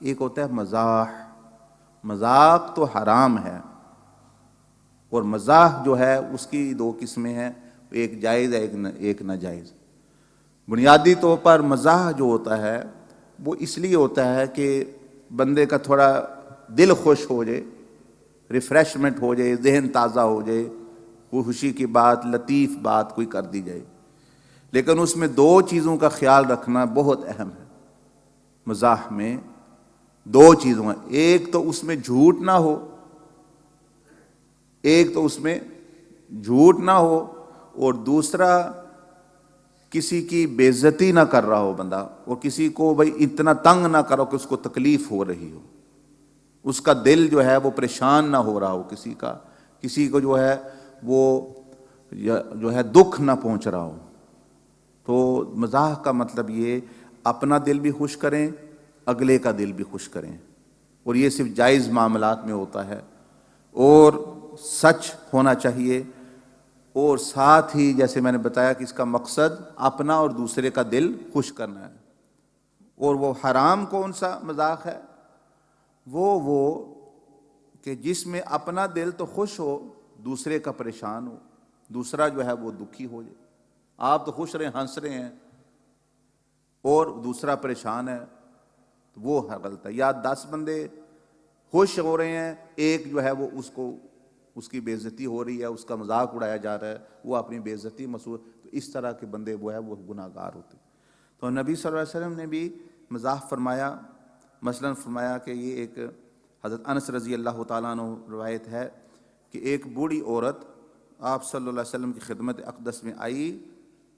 Speaker 1: ایک ہوتا ہے مزاح۔ مذاق تو حرام ہے، اور مزاح جو ہے اس کی دو قسمیں ہیں، ایک جائز ہے ایک ناجائز۔ بنیادی طور پر مزاح جو ہوتا ہے وہ اس لیے ہوتا ہے کہ بندے کا تھوڑا دل خوش ہو جائے، ریفریشمنٹ ہو جائے، ذہن تازہ ہو جائے، خوشی کی بات، لطیف بات کوئی کر دی جائے۔ لیکن اس میں دو چیزوں کا خیال رکھنا بہت اہم ہے۔ مزاح میں دو چیزوں ہیں، ایک تو اس میں جھوٹ نہ ہو، ایک تو اس میں جھوٹ نہ ہو، اور دوسرا کسی کی بے عزتی نہ کر رہا ہو بندہ، اور کسی کو بھائی اتنا تنگ نہ کرو کہ اس کو تکلیف ہو رہی ہو، اس کا دل جو ہے وہ پریشان نہ ہو رہا ہو، کسی کو جو ہے وہ جو ہے دکھ نہ پہنچ رہا ہو۔ تو مزاح کا مطلب یہ اپنا دل بھی خوش کریں، اگلے کا دل بھی خوش کریں، اور یہ صرف جائز معاملات میں ہوتا ہے، اور سچ ہونا چاہیے، اور ساتھ ہی جیسے میں نے بتایا کہ اس کا مقصد اپنا اور دوسرے کا دل خوش کرنا ہے۔ اور وہ حرام کون سا مذاق ہے؟ وہ کہ جس میں اپنا دل تو خوش ہو، دوسرے کا پریشان ہو، دوسرا جو ہے وہ دکھی ہو جائے۔ آپ تو خوش رہے ہنس رہے ہیں اور دوسرا پریشان ہے، تو وہ غلط ہے۔ یا 10 بندے خوش ہو رہے ہیں، ایک جو ہے وہ اس کی بے عزتی ہو رہی ہے، اس کا مذاق اڑایا جا رہا ہے، وہ اپنی بے عزتی محسوس، تو اس طرح کے بندے وہ گناہ گار ہوتے۔ تو نبی صلی اللہ علیہ وسلم نے بھی مزاح فرمایا، مثلا فرمایا کہ یہ ایک حضرت انس رضی اللہ تعالیٰ عنہ روایت ہے کہ ایک بوڑھی عورت آپ صلی اللہ علیہ وسلم کی خدمت اقدس میں آئی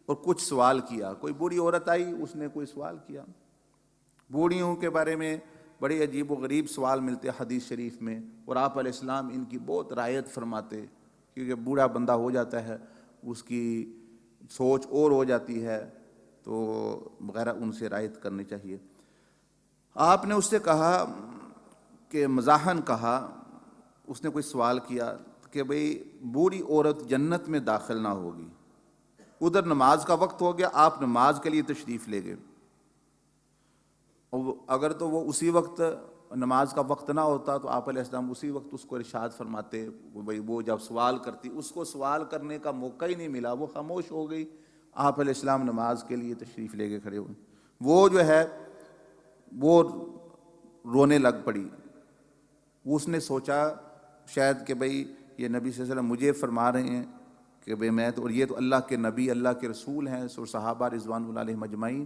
Speaker 1: اور کچھ سوال کیا۔ کوئی بوڑھی عورت آئی، اس نے کوئی سوال کیا۔ بوڑھیوں کے بارے میں بڑے عجیب و غریب سوال ملتے حدیث شریف میں، اور آپ علیہ السلام ان کی بہت رعایت فرماتے، کیونکہ بوڑھا بندہ ہو جاتا ہے، اس کی سوچ اور ہو جاتی ہے، تو وغیرہ ان سے رعایت کرنی چاہیے۔ آپ نے اس سے کہا کہ مزاحن کہا، اس نے کوئی سوال کیا کہ بھئی بوڑھی عورت جنت میں داخل نہ ہوگی، ادھر نماز کا وقت ہو گیا، آپ نماز کے لیے تشریف لے گئے، اگر تو وہ اسی وقت نماز کا وقت نہ ہوتا تو آپ علیہ السلام اسی وقت اس کو ارشاد فرماتے، بھئی وہ جب سوال کرتی، اس کو سوال کرنے کا موقع ہی نہیں ملا، وہ خاموش ہو گئی، آپ علیہ السلام نماز کے لیے تشریف لے کے کھڑے ہوئے، وہ جو ہے وہ رونے لگ پڑی۔ اس نے سوچا شاید کہ بھئی یہ نبی صلی اللہ علیہ وسلم مجھے فرما رہے ہیں کہ بھئی میں تو، اور یہ تو اللہ کے نبی، اللہ کے رسول ہیں، اور صحابہ رضوان اللہ علیہم اجمعین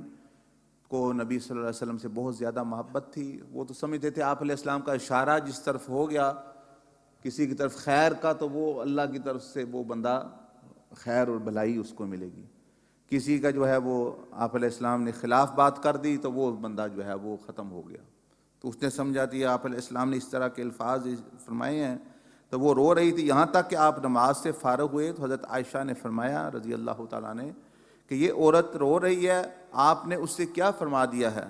Speaker 1: کو نبی صلی اللہ علیہ وسلم سے بہت زیادہ محبت تھی۔ وہ تو سمجھتے تھے آپ علیہ السلام کا اشارہ جس طرف ہو گیا کسی کی طرف خیر کا، تو وہ اللہ کی طرف سے وہ بندہ خیر اور بھلائی اس کو ملے گی۔ کسی کا جو ہے وہ آپ علیہ السلام نے خلاف بات کر دی تو وہ بندہ جو ہے وہ ختم ہو گیا۔ تو اس نے سمجھا دیا آپ علیہ السلام نے اس طرح کے الفاظ فرمائے ہیں، تو وہ رو رہی تھی، یہاں تک کہ آپ نماز سے فارغ ہوئے تو حضرت عائشہ نے فرمایا رضی اللہ تعالیٰ نے کہ یہ عورت رو رہی ہے، آپ نے اس سے کیا فرما دیا ہے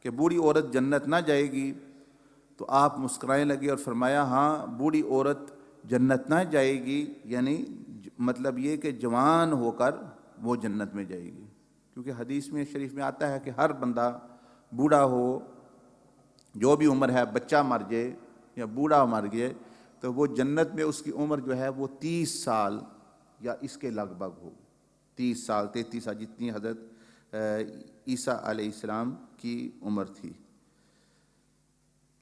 Speaker 1: کہ بوڑھی عورت جنت نہ جائے گی؟ تو آپ مسکرائیں لگے اور فرمایا ہاں بوڑھی عورت جنت نہ جائے گی، یعنی مطلب یہ کہ جوان ہو کر وہ جنت میں جائے گی، کیونکہ حدیث میں شریف میں آتا ہے کہ ہر بندہ بوڑھا ہو، جو بھی عمر ہے، بچہ مر جائے یا بوڑھا مر گئے، تو وہ جنت میں اس کی عمر جو ہے وہ 30 سال یا اس کے لگ بھگ ہو، 30 سال 33 سال جتنی حضرت عیسیٰ علیہ السلام کی عمر تھی۔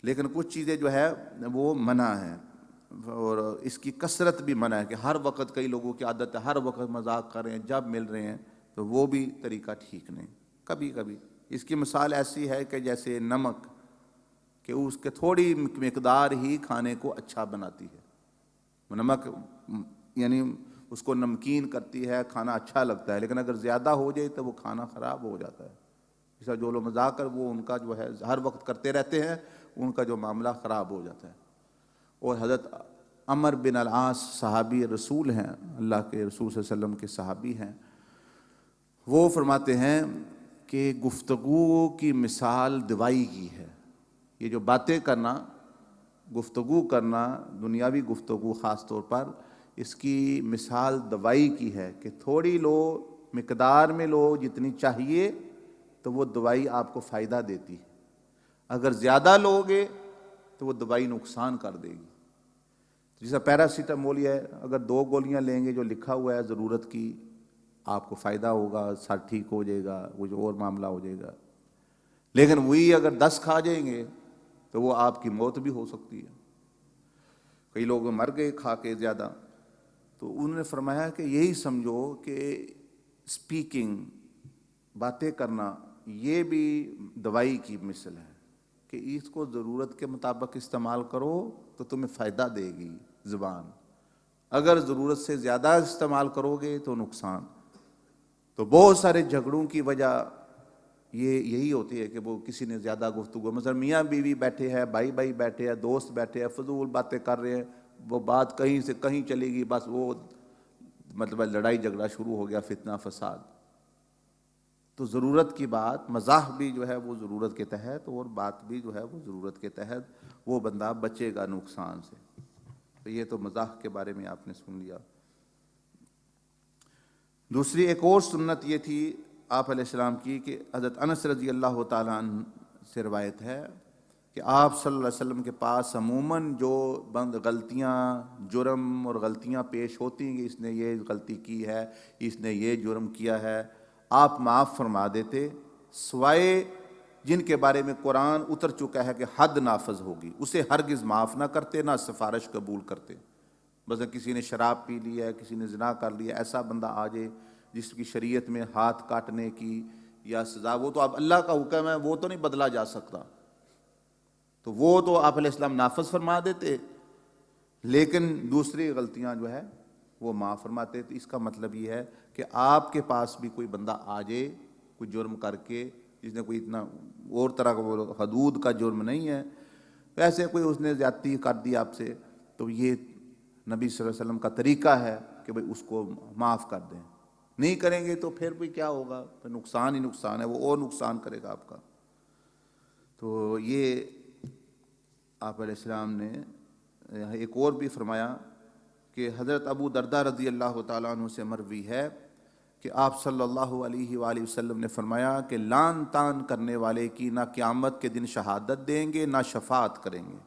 Speaker 1: لیکن کچھ چیزیں جو ہے وہ منع ہیں، اور اس کی کثرت بھی منع ہے کہ ہر وقت، کئی لوگوں کی عادت ہے ہر وقت مذاق کر رہے ہیں جب مل رہے ہیں، تو وہ بھی طریقہ ٹھیک نہیں۔ کبھی کبھی اس کی مثال ایسی ہے کہ جیسے نمک کہ اس کے تھوڑی مقدار ہی کھانے کو اچھا بناتی ہے. نمک یعنی اس کو نمکین کرتی ہے، کھانا اچھا لگتا ہے، لیکن اگر زیادہ ہو جائے تو وہ کھانا خراب ہو جاتا ہے. اس کا جو لوگ مذاق کر وہ ان کا جو ہے ہر وقت کرتے رہتے ہیں، ان کا جو معاملہ خراب ہو جاتا ہے. اور حضرت عمر بن العاص صحابی رسول ہیں، اللہ کے رسول صلی اللہ علیہ وسلم کے صحابی ہیں، وہ فرماتے ہیں کہ گفتگو کی مثال دوائی کی ہے. یہ جو باتیں کرنا، گفتگو کرنا، دنیاوی گفتگو خاص طور پر، اس کی مثال دوائی کی ہے کہ تھوڑی لو، مقدار میں لو جتنی چاہیے تو وہ دوائی آپ کو فائدہ دیتی ہے. اگر زیادہ لوگے تو وہ دوائی نقصان کر دے گی. جیسا پیراسیٹامول ہے، اگر 2 گولیاں لیں گے جو لکھا ہوا ہے ضرورت کی، آپ کو فائدہ ہوگا، سر ٹھیک ہو جائے گا، کچھ اور معاملہ ہو جائے گا. لیکن وہی اگر 10 کھا جائیں گے تو وہ آپ کی موت بھی ہو سکتی ہے. کئی لوگ مر گئے کھا کے زیادہ. تو انہوں نے فرمایا کہ یہی سمجھو کہ اسپیکنگ، باتیں کرنا، یہ بھی دوائی کی مثل ہے کہ اس کو ضرورت کے مطابق استعمال کرو تو تمہیں فائدہ دے گی زبان. اگر ضرورت سے زیادہ استعمال کرو گے تو نقصان. تو بہت سارے جھگڑوں کی وجہ یہی ہوتی ہے کہ وہ کسی نے زیادہ گفتگو، مثلا میاں بیوی بیٹھے ہیں، بھائی بھائی بیٹھے ہیں، دوست بیٹھے ہیں، فضول باتیں کر رہے ہیں، وہ بات کہیں سے کہیں چلے گی، بس وہ مطلب لڑائی جھگڑا شروع ہو گیا، فتنہ فساد. تو ضرورت کی بات، مزاح بھی جو ہے وہ ضرورت کے تحت، اور بات بھی جو ہے وہ ضرورت کے تحت، وہ بندہ بچے گا نقصان سے. تو یہ تو مزاح کے بارے میں آپ نے سن لیا. دوسری ایک اور سنت یہ تھی آپ علیہ السلام کی کہ حضرت انس رضی اللہ تعالیٰ عنہ سے روایت ہے کہ آپ صلی اللہ علیہ وسلم کے پاس عموماً جو غلطیاں، جرم اور غلطیاں پیش ہوتی ہیں کہ اس نے یہ غلطی کی ہے، اس نے یہ جرم کیا ہے، آپ معاف فرما دیتے، سوائے جن کے بارے میں قرآن اتر چکا ہے کہ حد نافذ ہوگی، اسے ہرگز معاف نہ کرتے، نہ سفارش قبول کرتے. بس کسی نے شراب پی لی ہے، کسی نے زنا کر لیا، ایسا بندہ آ جائے جس کی شریعت میں ہاتھ کاٹنے کی یا سزا، وہ تو اب اللہ کا حکم ہے، وہ تو نہیں بدلا جا سکتا، تو وہ تو آپ علیہ السلام نافذ فرما دیتے، لیکن دوسری غلطیاں جو ہے وہ معاف فرماتے. تو اس کا مطلب یہ ہے کہ آپ کے پاس بھی کوئی بندہ آ جائے کوئی جرم کر کے، جس نے کوئی اتنا اور طرح کا وہ حدود کا جرم نہیں ہے، ویسے کوئی اس نے زیادتی کر دی آپ سے، تو یہ نبی صلی اللہ علیہ وسلم کا طریقہ ہے کہ بھئی اس کو معاف کر دیں. نہیں کریں گے تو پھر بھی کیا ہوگا، پھر نقصان ہی نقصان ہے، وہ اور نقصان کرے گا آپ کا. تو یہ آپ علیہ السلام نے ایک اور بھی فرمایا کہ حضرت ابو درداء رضی اللہ تعالیٰ عنہ سے مروی ہے کہ آپ صلی اللہ علیہ وآلہ وسلم نے فرمایا کہ لان تان کرنے والے کی نہ قیامت کے دن شہادت دیں گے نہ شفاعت کریں گے.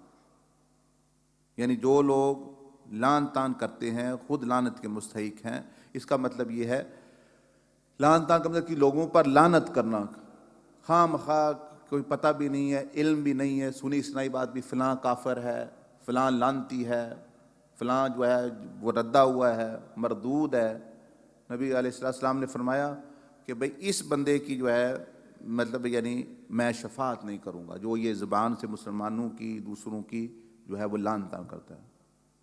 Speaker 1: یعنی جو لوگ لان تان کرتے ہیں خود لعنت کے مستحق ہیں. اس کا مطلب یہ ہے، لان تان کا مطلب کہ لوگوں پر لعنت کرنا، خواہ مخواہ، کوئی پتہ بھی نہیں ہے، علم بھی نہیں ہے، سنی سنائی بات بھی، فلاں کافر ہے، فلاں لعنتی ہے، فلاں جو ہے وہ ردہ ہوا ہے، مردود ہے. نبی علیہ السلام نے فرمایا کہ بھئی اس بندے کی جو ہے مطلب یعنی میں شفاعت نہیں کروں گا جو یہ زبان سے مسلمانوں کی، دوسروں کی جو ہے وہ لعن طعن کرتا ہے.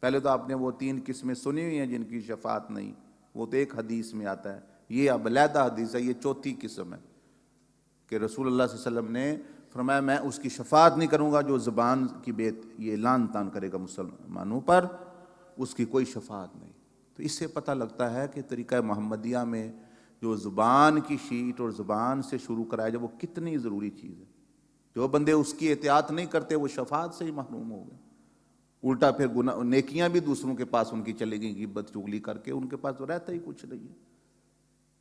Speaker 1: پہلے تو آپ نے وہ 3 قسمیں سنی ہوئی ہیں جن کی شفاعت نہیں، وہ تو ایک حدیث میں آتا ہے، یہ اب علیحدہ حدیث ہے، یہ 4تھی قسم ہے کہ رسول اللہ صلی اللہ علیہ وسلم نے فرمایا میں اس کی شفاعت نہیں کروں گا جو زبان کی یہ لعن طعن کرے گا مسلمانوں پر، اس کی کوئی شفاعت نہیں. تو اس سے پتہ لگتا ہے کہ طریقہ محمدیہ میں جو زبان کی شیٹ اور زبان سے شروع کرایا جائے وہ کتنی ضروری چیز ہے. جو بندے اس کی احتیاط نہیں کرتے وہ شفاعت سے ہی محروم ہو گئے. الٹا پھر گناہ نیکیاں بھی دوسروں کے پاس ان کی چلے گئیں، غیبت چغلی کر کے، ان کے پاس تو رہتا ہی کچھ نہیں ہے.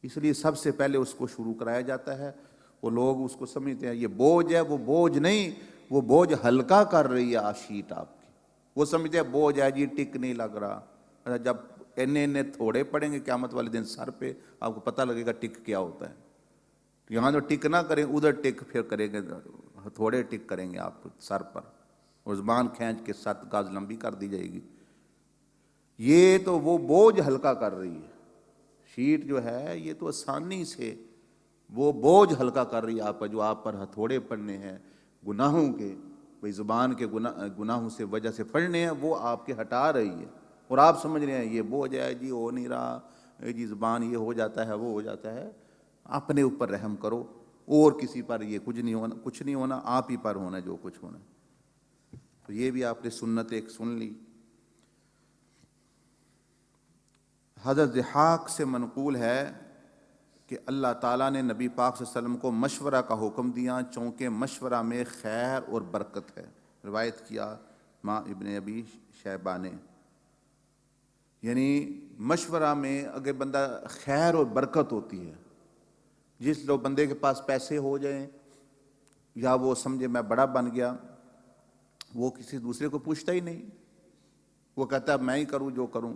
Speaker 1: اس لیے سب سے پہلے اس کو شروع کرایا جاتا ہے. وہ لوگ اس کو سمجھتے ہیں یہ بوجھ ہے، وہ بوجھ نہیں، وہ بوجھ ہلکا کر رہی ہے شیٹ آپ کی. وہ سمجھتے ہیں بوجھ ہے جی، ٹک نہیں لگ رہا. جب اینے تھوڑے پڑیں گے قیامت والے دن سر پہ، آپ کو پتہ لگے گا ٹک کیا ہوتا ہے. یہاں جو ٹک نہ کریں ادھر ٹک پھر کریں گے، تھوڑے ٹک کریں گے آپ سر پر، اور زبان کھینچ کے 7 گز لمبی کر دی جائے گی. یہ تو وہ بوجھ ہلکا کر رہی ہے شیٹ جو ہے، یہ تو آسانی سے وہ بوجھ ہلکا کر رہی ہے آپ پر جو آپ پر ہتھوڑے پڑنے ہیں گناہوں کے. بھئی زبان کے گناہوں سے وجہ سے پڑھنے ہیں وہ آپ کے ہٹا رہی ہے، اور آپ سمجھ رہے ہیں یہ بوجھ ہے جی، ہو نہیں رہا جی، زبان یہ ہو جاتا ہے وہ ہو جاتا ہے. اپنے اوپر رحم کرو، اور کسی پر یہ کچھ نہیں ہونا، آپ ہی پر ہونا جو کچھ ہونا. تو یہ بھی آپ نے سنت ایک سن لی. حضرت ضحاک سے منقول ہے کہ اللہ تعالیٰ نے نبی پاک صلی اللہ علیہ وسلم کو مشورہ کا حکم دیا، چونکہ مشورہ میں خیر اور برکت ہے. روایت کیا ماں ابن ابی شیبہ نے. یعنی مشورہ میں اگر بندہ خیر اور برکت ہوتی ہے، جس لوگ بندے کے پاس پیسے ہو جائیں یا وہ سمجھے میں بڑا بن گیا، وہ کسی دوسرے کو پوچھتا ہی نہیں، وہ کہتا ہے میں ہی کروں جو کروں.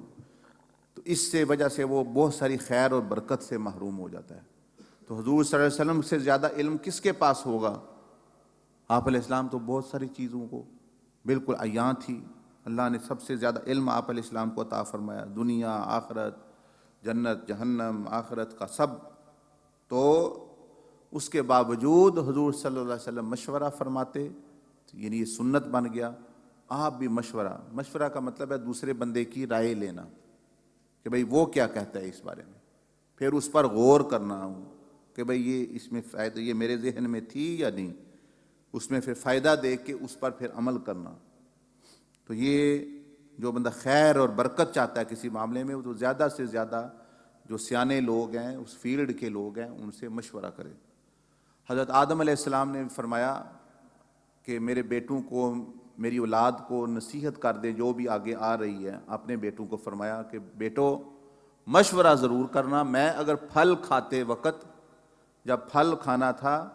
Speaker 1: تو اس سے وجہ سے وہ بہت ساری خیر اور برکت سے محروم ہو جاتا ہے. تو حضور صلی اللہ علیہ وسلم سے زیادہ علم کس کے پاس ہوگا؟ آپ علیہ السلام تو بہت ساری چیزوں کو بالکل عیاں تھی. اللہ نے سب سے زیادہ علم آپ علیہ السلام کو عطا فرمایا، دنیا آخرت، جنت جہنم آخرت کا سب. تو اس کے باوجود حضور صلی اللہ علیہ وسلم مشورہ فرماتے، یعنی یہ سنت بن گیا. آپ بھی مشورہ کا مطلب ہے دوسرے بندے کی رائے لینا کہ بھئی وہ کیا کہتا ہے اس بارے میں، پھر اس پر غور کرنا کہ بھئی یہ اس میں فائدہ، یہ میرے ذہن میں تھی یا نہیں، اس میں پھر فائدہ دیکھ کے اس پر پھر عمل کرنا. تو یہ جو بندہ خیر اور برکت چاہتا ہے کسی معاملے میں، وہ تو زیادہ سے زیادہ جو سیانے لوگ ہیں، اس فیلڈ کے لوگ ہیں، ان سے مشورہ کرے. حضرت آدم علیہ السلام نے فرمایا کہ میرے بیٹوں کو، میری اولاد کو نصیحت کر دیں جو بھی آگے آ رہی ہے. اپنے بیٹوں کو فرمایا کہ بیٹو مشورہ ضرور کرنا. میں اگر پھل کھاتے وقت، جب پھل کھانا تھا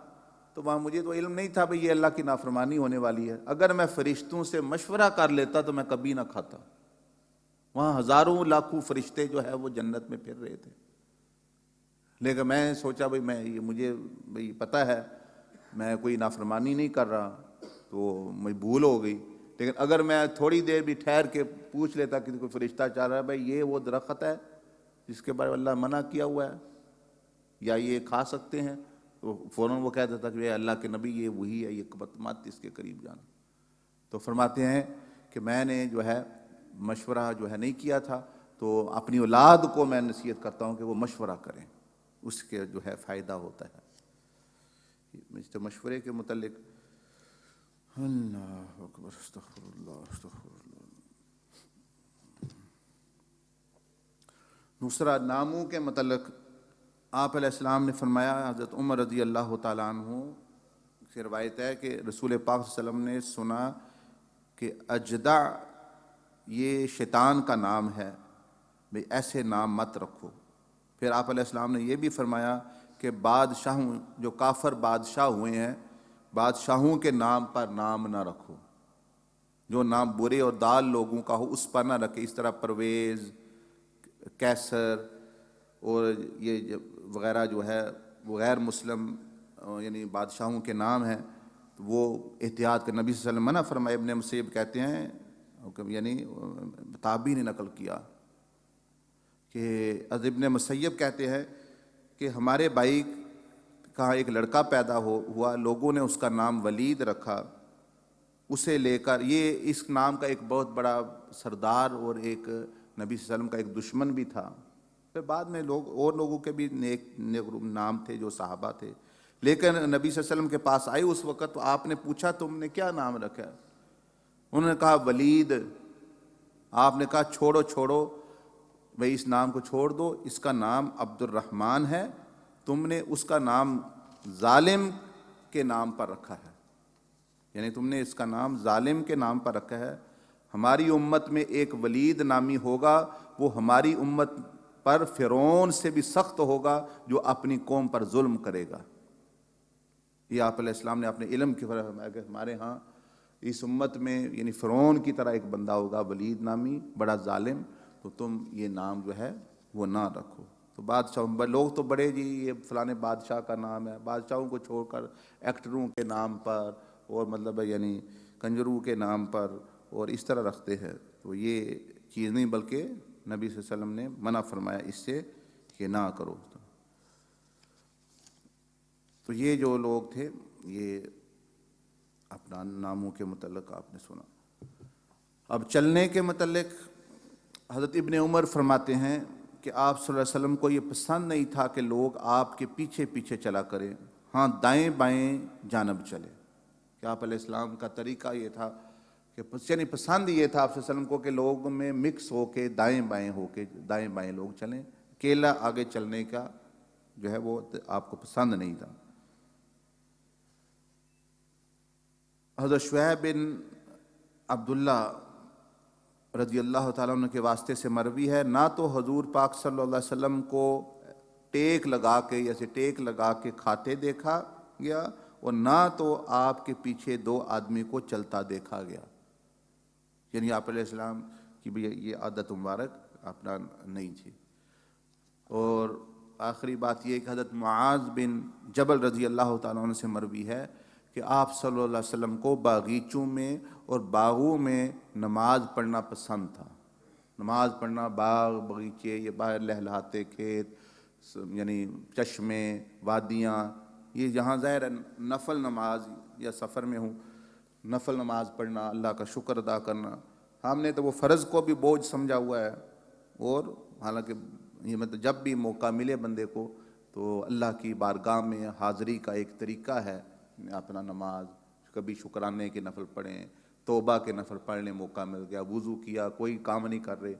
Speaker 1: تو وہاں مجھے تو علم نہیں تھا بھئی یہ اللہ کی نافرمانی ہونے والی ہے. اگر میں فرشتوں سے مشورہ کر لیتا تو میں کبھی نہ کھاتا. وہاں ہزاروں لاکھوں فرشتے جو ہے وہ جنت میں پھر رہے تھے، لیکن میں سوچا بھئی مجھے پتہ ہے میں کوئی نافرمانی نہیں کر رہا، تو مجھے بھول ہو گئی. لیکن اگر میں تھوڑی دیر بھی ٹھہر کے پوچھ لیتا کہ کوئی فرشتہ چاہ رہا ہے بھئی یہ وہ درخت ہے جس کے بارے میں اللہ منع کیا ہوا ہے، یا یہ کھا سکتے ہیں، تو فوراً وہ کہہ دیتا کہ یہ اللہ کے نبی یہ وہی ہے، یہ مت اس کے قریب جانا. تو فرماتے ہیں کہ میں نے جو ہے مشورہ جو ہے نہیں کیا تھا، تو اپنی اولاد کو میں نصیحت کرتا ہوں کہ وہ مشورہ کریں، اس کے جو ہے فائدہ ہوتا ہے. مشورے کے متعلق اللہ اکبر، استغفر اللہ استغفر اللہ. دوسرا ناموں کے متعلق آپ علیہ السلام نے فرمایا، حضرت عمر رضی اللہ تعالیٰ عنہ سے روایت ہے کہ رسول پاک صلی اللہ علیہ وسلم نے سنا کہ اجدع یہ شیطان کا نام ہے، بھئی ایسے نام مت رکھو. پھر آپ علیہ السلام نے یہ بھی فرمایا کہ بادشاہوں، جو کافر بادشاہ ہوئے ہیں، بادشاہوں کے نام پر نام نہ رکھو. جو نام برے اور دال لوگوں کا ہو اس پر نہ رکھے. اس طرح پرویز، کیسر اور یہ وغیرہ جو ہے وہ غیر مسلم یعنی بادشاہوں کے نام ہیں، تو وہ احتیاط کر. نبی صلی اللہ علیہ وسلم منع فرمائے. ابن مسیب کہتے ہیں، یعنی تابعی نے نقل کیا کہ ابن مسیب کہتے ہیں کہ ہمارے بھائی کا ایک لڑکا پیدا ہوا، لوگوں نے اس کا نام ولید رکھا. اسے لے کر، یہ اس نام کا ایک بہت بڑا سردار اور ایک نبی صلی اللہ علیہ وسلم کا ایک دشمن بھی تھا. پھر بعد میں اور لوگوں کے بھی نیک نام تھے جو صحابہ تھے، لیکن نبی صلی اللہ علیہ وسلم کے پاس آئے اس وقت، تو آپ نے پوچھا تم نے کیا نام رکھا ہے؟ انہوں نے کہا ولید. آپ نے کہا چھوڑو بھئی اس نام کو چھوڑ دو، اس کا نام عبد الرحمن ہے، تم نے اس کا نام ظالم کے نام پر رکھا ہے، یعنی تم نے اس کا نام ظالم کے نام پر رکھا ہے. ہماری امت میں ایک ولید نامی ہوگا، وہ ہماری امت پر فرعون سے بھی سخت ہوگا، جو اپنی قوم پر ظلم کرے گا. یہ آپ علیہ السلام نے اپنے علم کی فرمایا فرمایا کہ ہمارے ہاں اس امت میں یعنی فرعون کی طرح ایک بندہ ہوگا ولید نامی، بڑا ظالم، تو تم یہ نام جو ہے وہ نہ رکھو. تو بادشاہ لوگ تو بڑے جی یہ فلانے بادشاہ کا نام ہے، بادشاہوں کو چھوڑ کر ایکٹروں کے نام پر اور مطلب یعنی کنجروں کے نام پر اور اس طرح رکھتے ہیں. تو یہ چیز نہیں، بلکہ نبی صلی اللہ علیہ وسلم نے منع فرمایا اس سے کہ نہ کرو. تو یہ جو لوگ تھے یہ اپنا ناموں کے متعلق آپ نے سنا۔ اب چلنے کے متعلق حضرت ابن عمر فرماتے ہیں کہ آپ صلی اللہ علیہ وسلم کو یہ پسند نہیں تھا کہ لوگ آپ کے پیچھے پیچھے چلا کریں، ہاں دائیں بائیں جانب چلے، کہ آپ علیہ السلام کا طریقہ یہ تھا کہ یعنی پسند یہ تھا آپ صلی اللہ علیہ وسلم کو کہ لوگوں میں مکس ہو کے دائیں بائیں لوگ چلیں، اکیلا آگے چلنے کا جو ہے وہ آپ کو پسند نہیں تھا۔ حضرت شعیب بن عبداللہ رضی اللہ تعالیٰ عنہ کے واسطے سے مروی ہے، نہ تو حضور پاک صلی اللہ علیہ وسلم کو ٹیک لگا کے جیسے ٹیک لگا کے کھاتے دیکھا گیا، اور نہ تو آپ کے پیچھے دو آدمی کو چلتا دیکھا گیا، یعنی آپ علیہ السلام کی بھی یہ عادت مبارک اپنا نہیں تھی۔ اور آخری بات یہ کہ حضرت معاذ بن جبل رضی اللہ تعالیٰ عنہ سے مروی ہے کہ آپ صلی اللہ علیہ وسلم کو باغیچوں میں اور باغوں میں نماز پڑھنا پسند تھا۔ نماز پڑھنا، باغ باغیچے، یہ باہر لہلہاتے کھیت، یعنی چشمے، وادیاں، یہ جہاں ظاہر ہے نفل نماز یا سفر میں ہوں نفل نماز پڑھنا، اللہ کا شکر ادا کرنا، ہم نے تو وہ فرض کو بھی بوجھ سمجھا ہوا ہے، اور حالانکہ یہ مطلب جب بھی موقع ملے بندے کو تو اللہ کی بارگاہ میں حاضری کا ایک طریقہ ہے، اپنا نماز کبھی شکرانے کے نفل پڑھیں، توبہ کے نفل پڑھ لیں، موقع مل گیا، وضو کیا، کوئی کام نہیں کر رہے،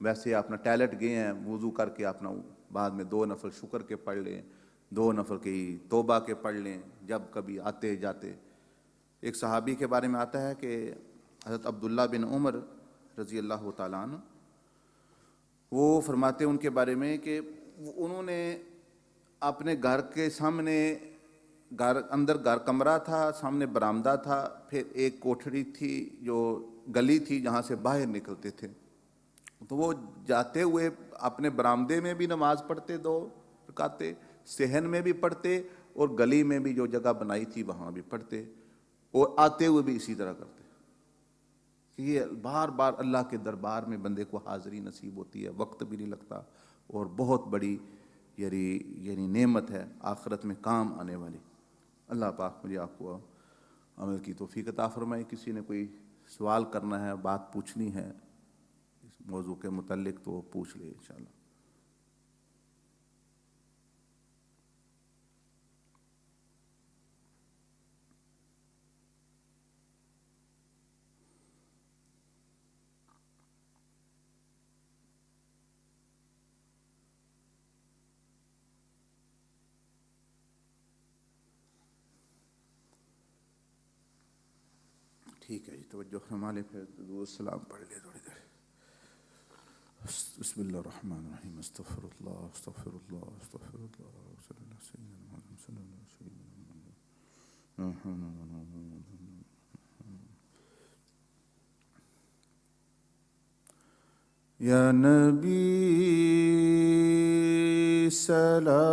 Speaker 1: ویسے اپنا ٹائلٹ گئے ہیں، وضو کر کے اپنا بعد میں 2 نفل شکر کے پڑھ لیں، 2 نفل کی توبہ کے پڑھ لیں جب کبھی آتے جاتے۔ ایک صحابی کے بارے میں آتا ہے کہ حضرت عبداللہ بن عمر رضی اللہ تعالیٰ عنہ، وہ فرماتے ہیں ان کے بارے میں کہ انہوں نے اپنے گھر کے سامنے اندر گھر کمرہ تھا، سامنے برآمدہ تھا، پھر ایک کوٹھڑی تھی جو گلی تھی جہاں سے باہر نکلتے تھے، تو وہ جاتے ہوئے اپنے برآمدے میں بھی نماز پڑھتے 2 رکعتیں، صحن میں بھی پڑھتے، اور گلی میں بھی جو جگہ بنائی تھی وہاں بھی پڑھتے، اور آتے ہوئے بھی اسی طرح کرتے۔ یہ بار بار اللہ کے دربار میں بندے کو حاضری نصیب ہوتی ہے، وقت بھی نہیں لگتا، اور بہت بڑی یعنی نعمت ہے آخرت میں کام آنے والی۔ اللہ پاک مجھے آپ کو عمل کی توفیق عطا فرمائے۔ کسی نے کوئی سوال کرنا ہے، بات پوچھنی ہے اس موضوع کے متعلق تو وہ پوچھ لے انشاءاللہ۔ ٹھیک ہے جی، توجہ فرما لیں، پھر درود السلام پڑھ لیں تھوڑی دیر۔ بسم اللہ الرحمن الرحیم، استغفر اللہ استغفر اللہ استغفر اللہ صلی اللہ سیدنا محمد صلی اللہ سیدنا محمد۔ یا نبی سلام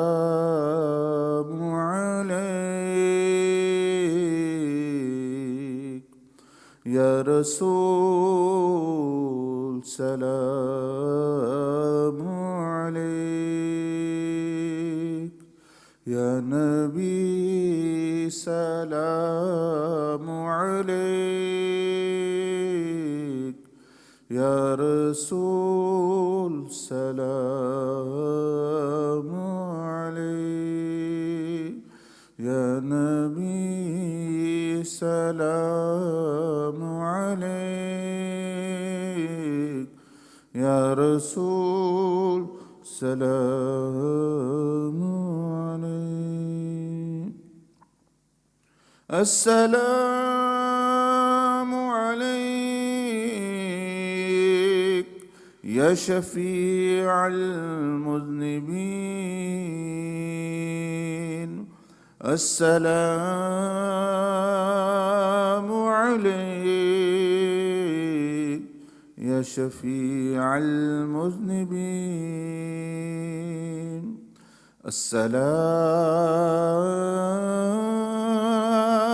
Speaker 1: علیک، یا رسول سلام علیک، یا نبی سلام علیک، یا رسول سلام علیک، یا نبی سلام علیک، یا رسول سلام علیک۔ السلام علیک یا شفیع المذنبین، السلام علیک یا شفیع المذنبین،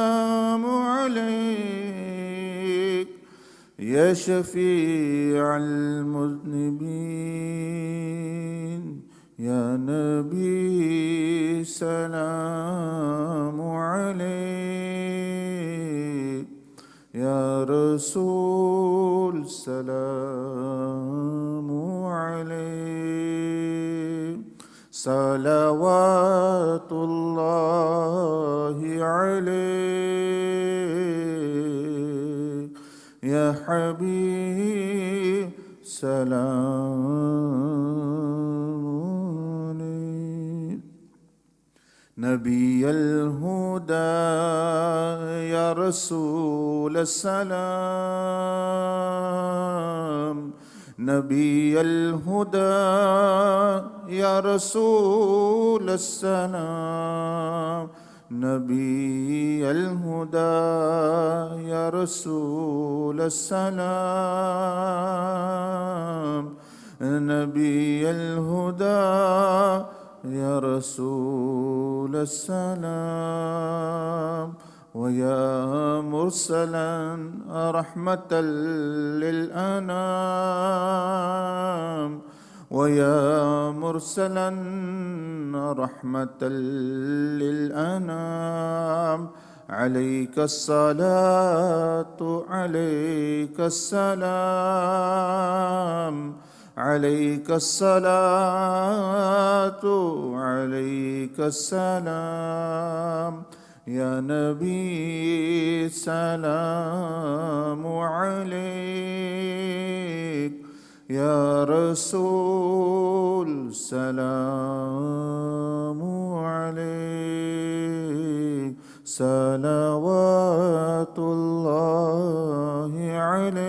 Speaker 1: السلام علیک یا شفیع المذنبین، یا نبی سلام علیک، رسول سلام علیک صلوات اللہ علیک یا حبیب سلام علیک نبی الہدی یا رسول السلام نبی الہدی یا رسول السلام نبی الہدی یا رسول السلام نبی الہدی یا رسول السلام ویا مرسلا رحمة للأنام ويا مرسلا رحمة للأنام عليك الصلاة عليك السلام عليك الصلاة عليك السلام يا نبي سلام عليك يا رسول سلام عليك صلوات الله عليك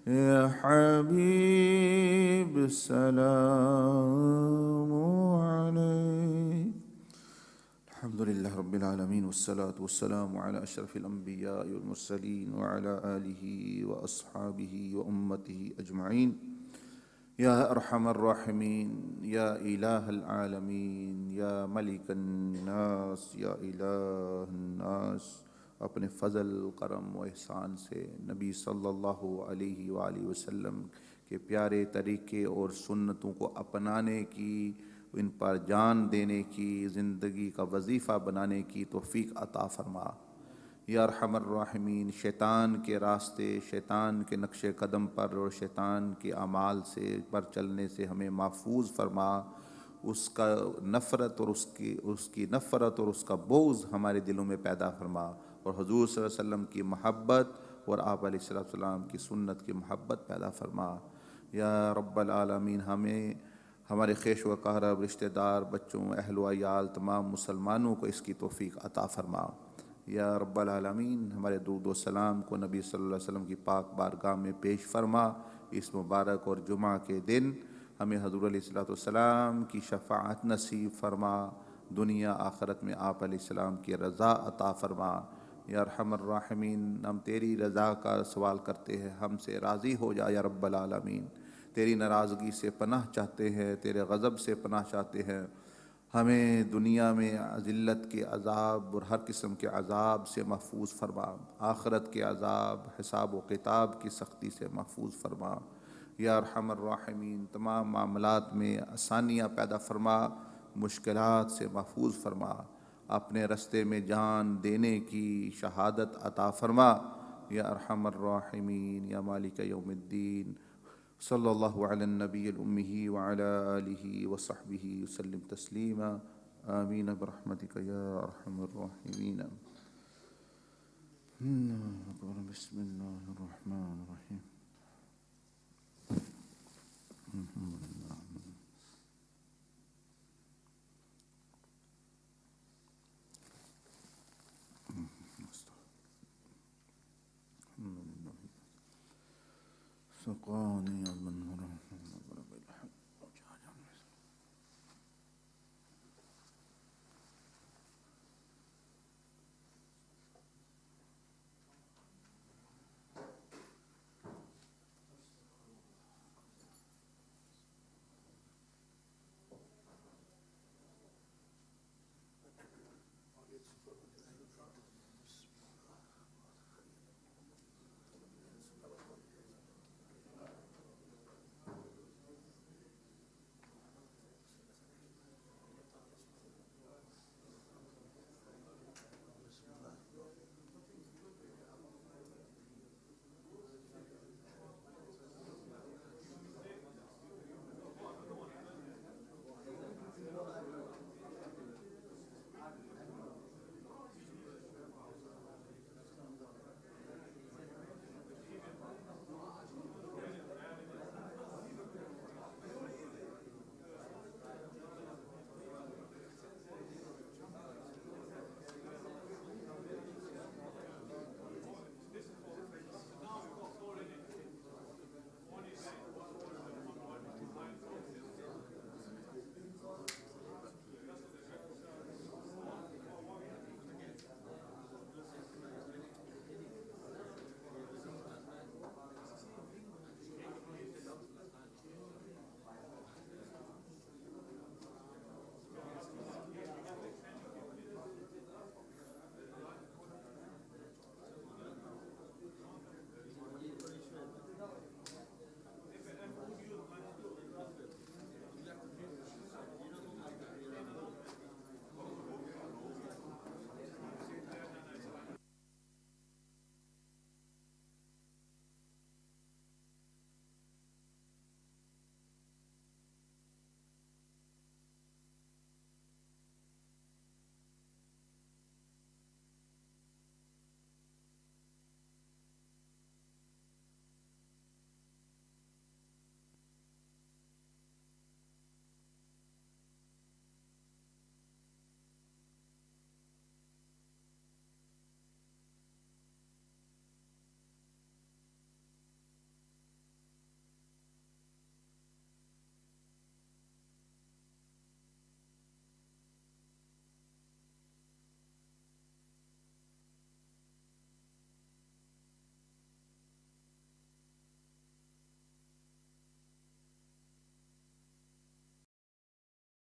Speaker 1: يا حبيب سلام عليك الحمد لله رب العالمين والصلاة والسلام على أشرف الأنبياء والمرسلين وعلى آله وأصحابه وأمته أجمعين يا أرحم الراحمين يا إله العالمين يا ملك الناس يا إله الناس اپنے فضل کرم و احسان سے نبی صلی اللہ علیہ وآلہ وسلم کے پیارے طریقے اور سنتوں کو اپنانے کی ان پر جان دینے کی زندگی کا وظیفہ بنانے کی توفیق عطا فرما یا ارحم الراحمین شیطان کے راستے شیطان کے نقش قدم پر اور شیطان کے اعمال سے پر چلنے سے ہمیں محفوظ فرما اس کا نفرت اور اس کی نفرت اور اس کا بغض ہمارے دلوں میں پیدا فرما اور حضور صلی اللہ علیہ وسلم کی محبت اور آپ علیہ السلام کی سنت کی محبت پیدا فرما یا رب العالمین ہمیں ہمارے خیش و قارب رشتہ دار بچوں اہل و عیال تمام مسلمانوں کو اس کی توفیق عطا فرما یا رب العالمین ہمارے درود و سلام کو نبی صلی اللہ علیہ وسلم کی پاک بارگاہ میں پیش فرما اس مبارک اور جمعہ کے دن ہمیں حضور علیہ السلام کی شفاعت نصیب فرما دنیا آخرت میں آپ علیہ السلام کی رضا عطا فرما یا ارحم الراحمین ہم تیری رضا کا سوال کرتے ہیں ہم سے راضی ہو جا یا رب العالمین تیری ناراضگی سے پناہ چاہتے ہیں تیرے غضب سے پناہ چاہتے ہیں ہمیں دنیا میں ذلت کے عذاب اور ہر قسم کے عذاب سے محفوظ فرما آخرت کے عذاب حساب و کتاب کی سختی سے محفوظ فرما یا ارحم الراحمین تمام معاملات میں آسانیاں پیدا فرما مشکلات سے محفوظ فرما اپنے رستے میں جان دینے کی شہادت عطا فرما یا ارحم الراحمین یا مالک یوم الدین صلی اللہ علی النبی الأمی وعلی آلہ وصحبہ وسلم تسلیما آمین برحمتک یا ارحم الراحمین بسم اللہ الرحمن الرحیم سقانی من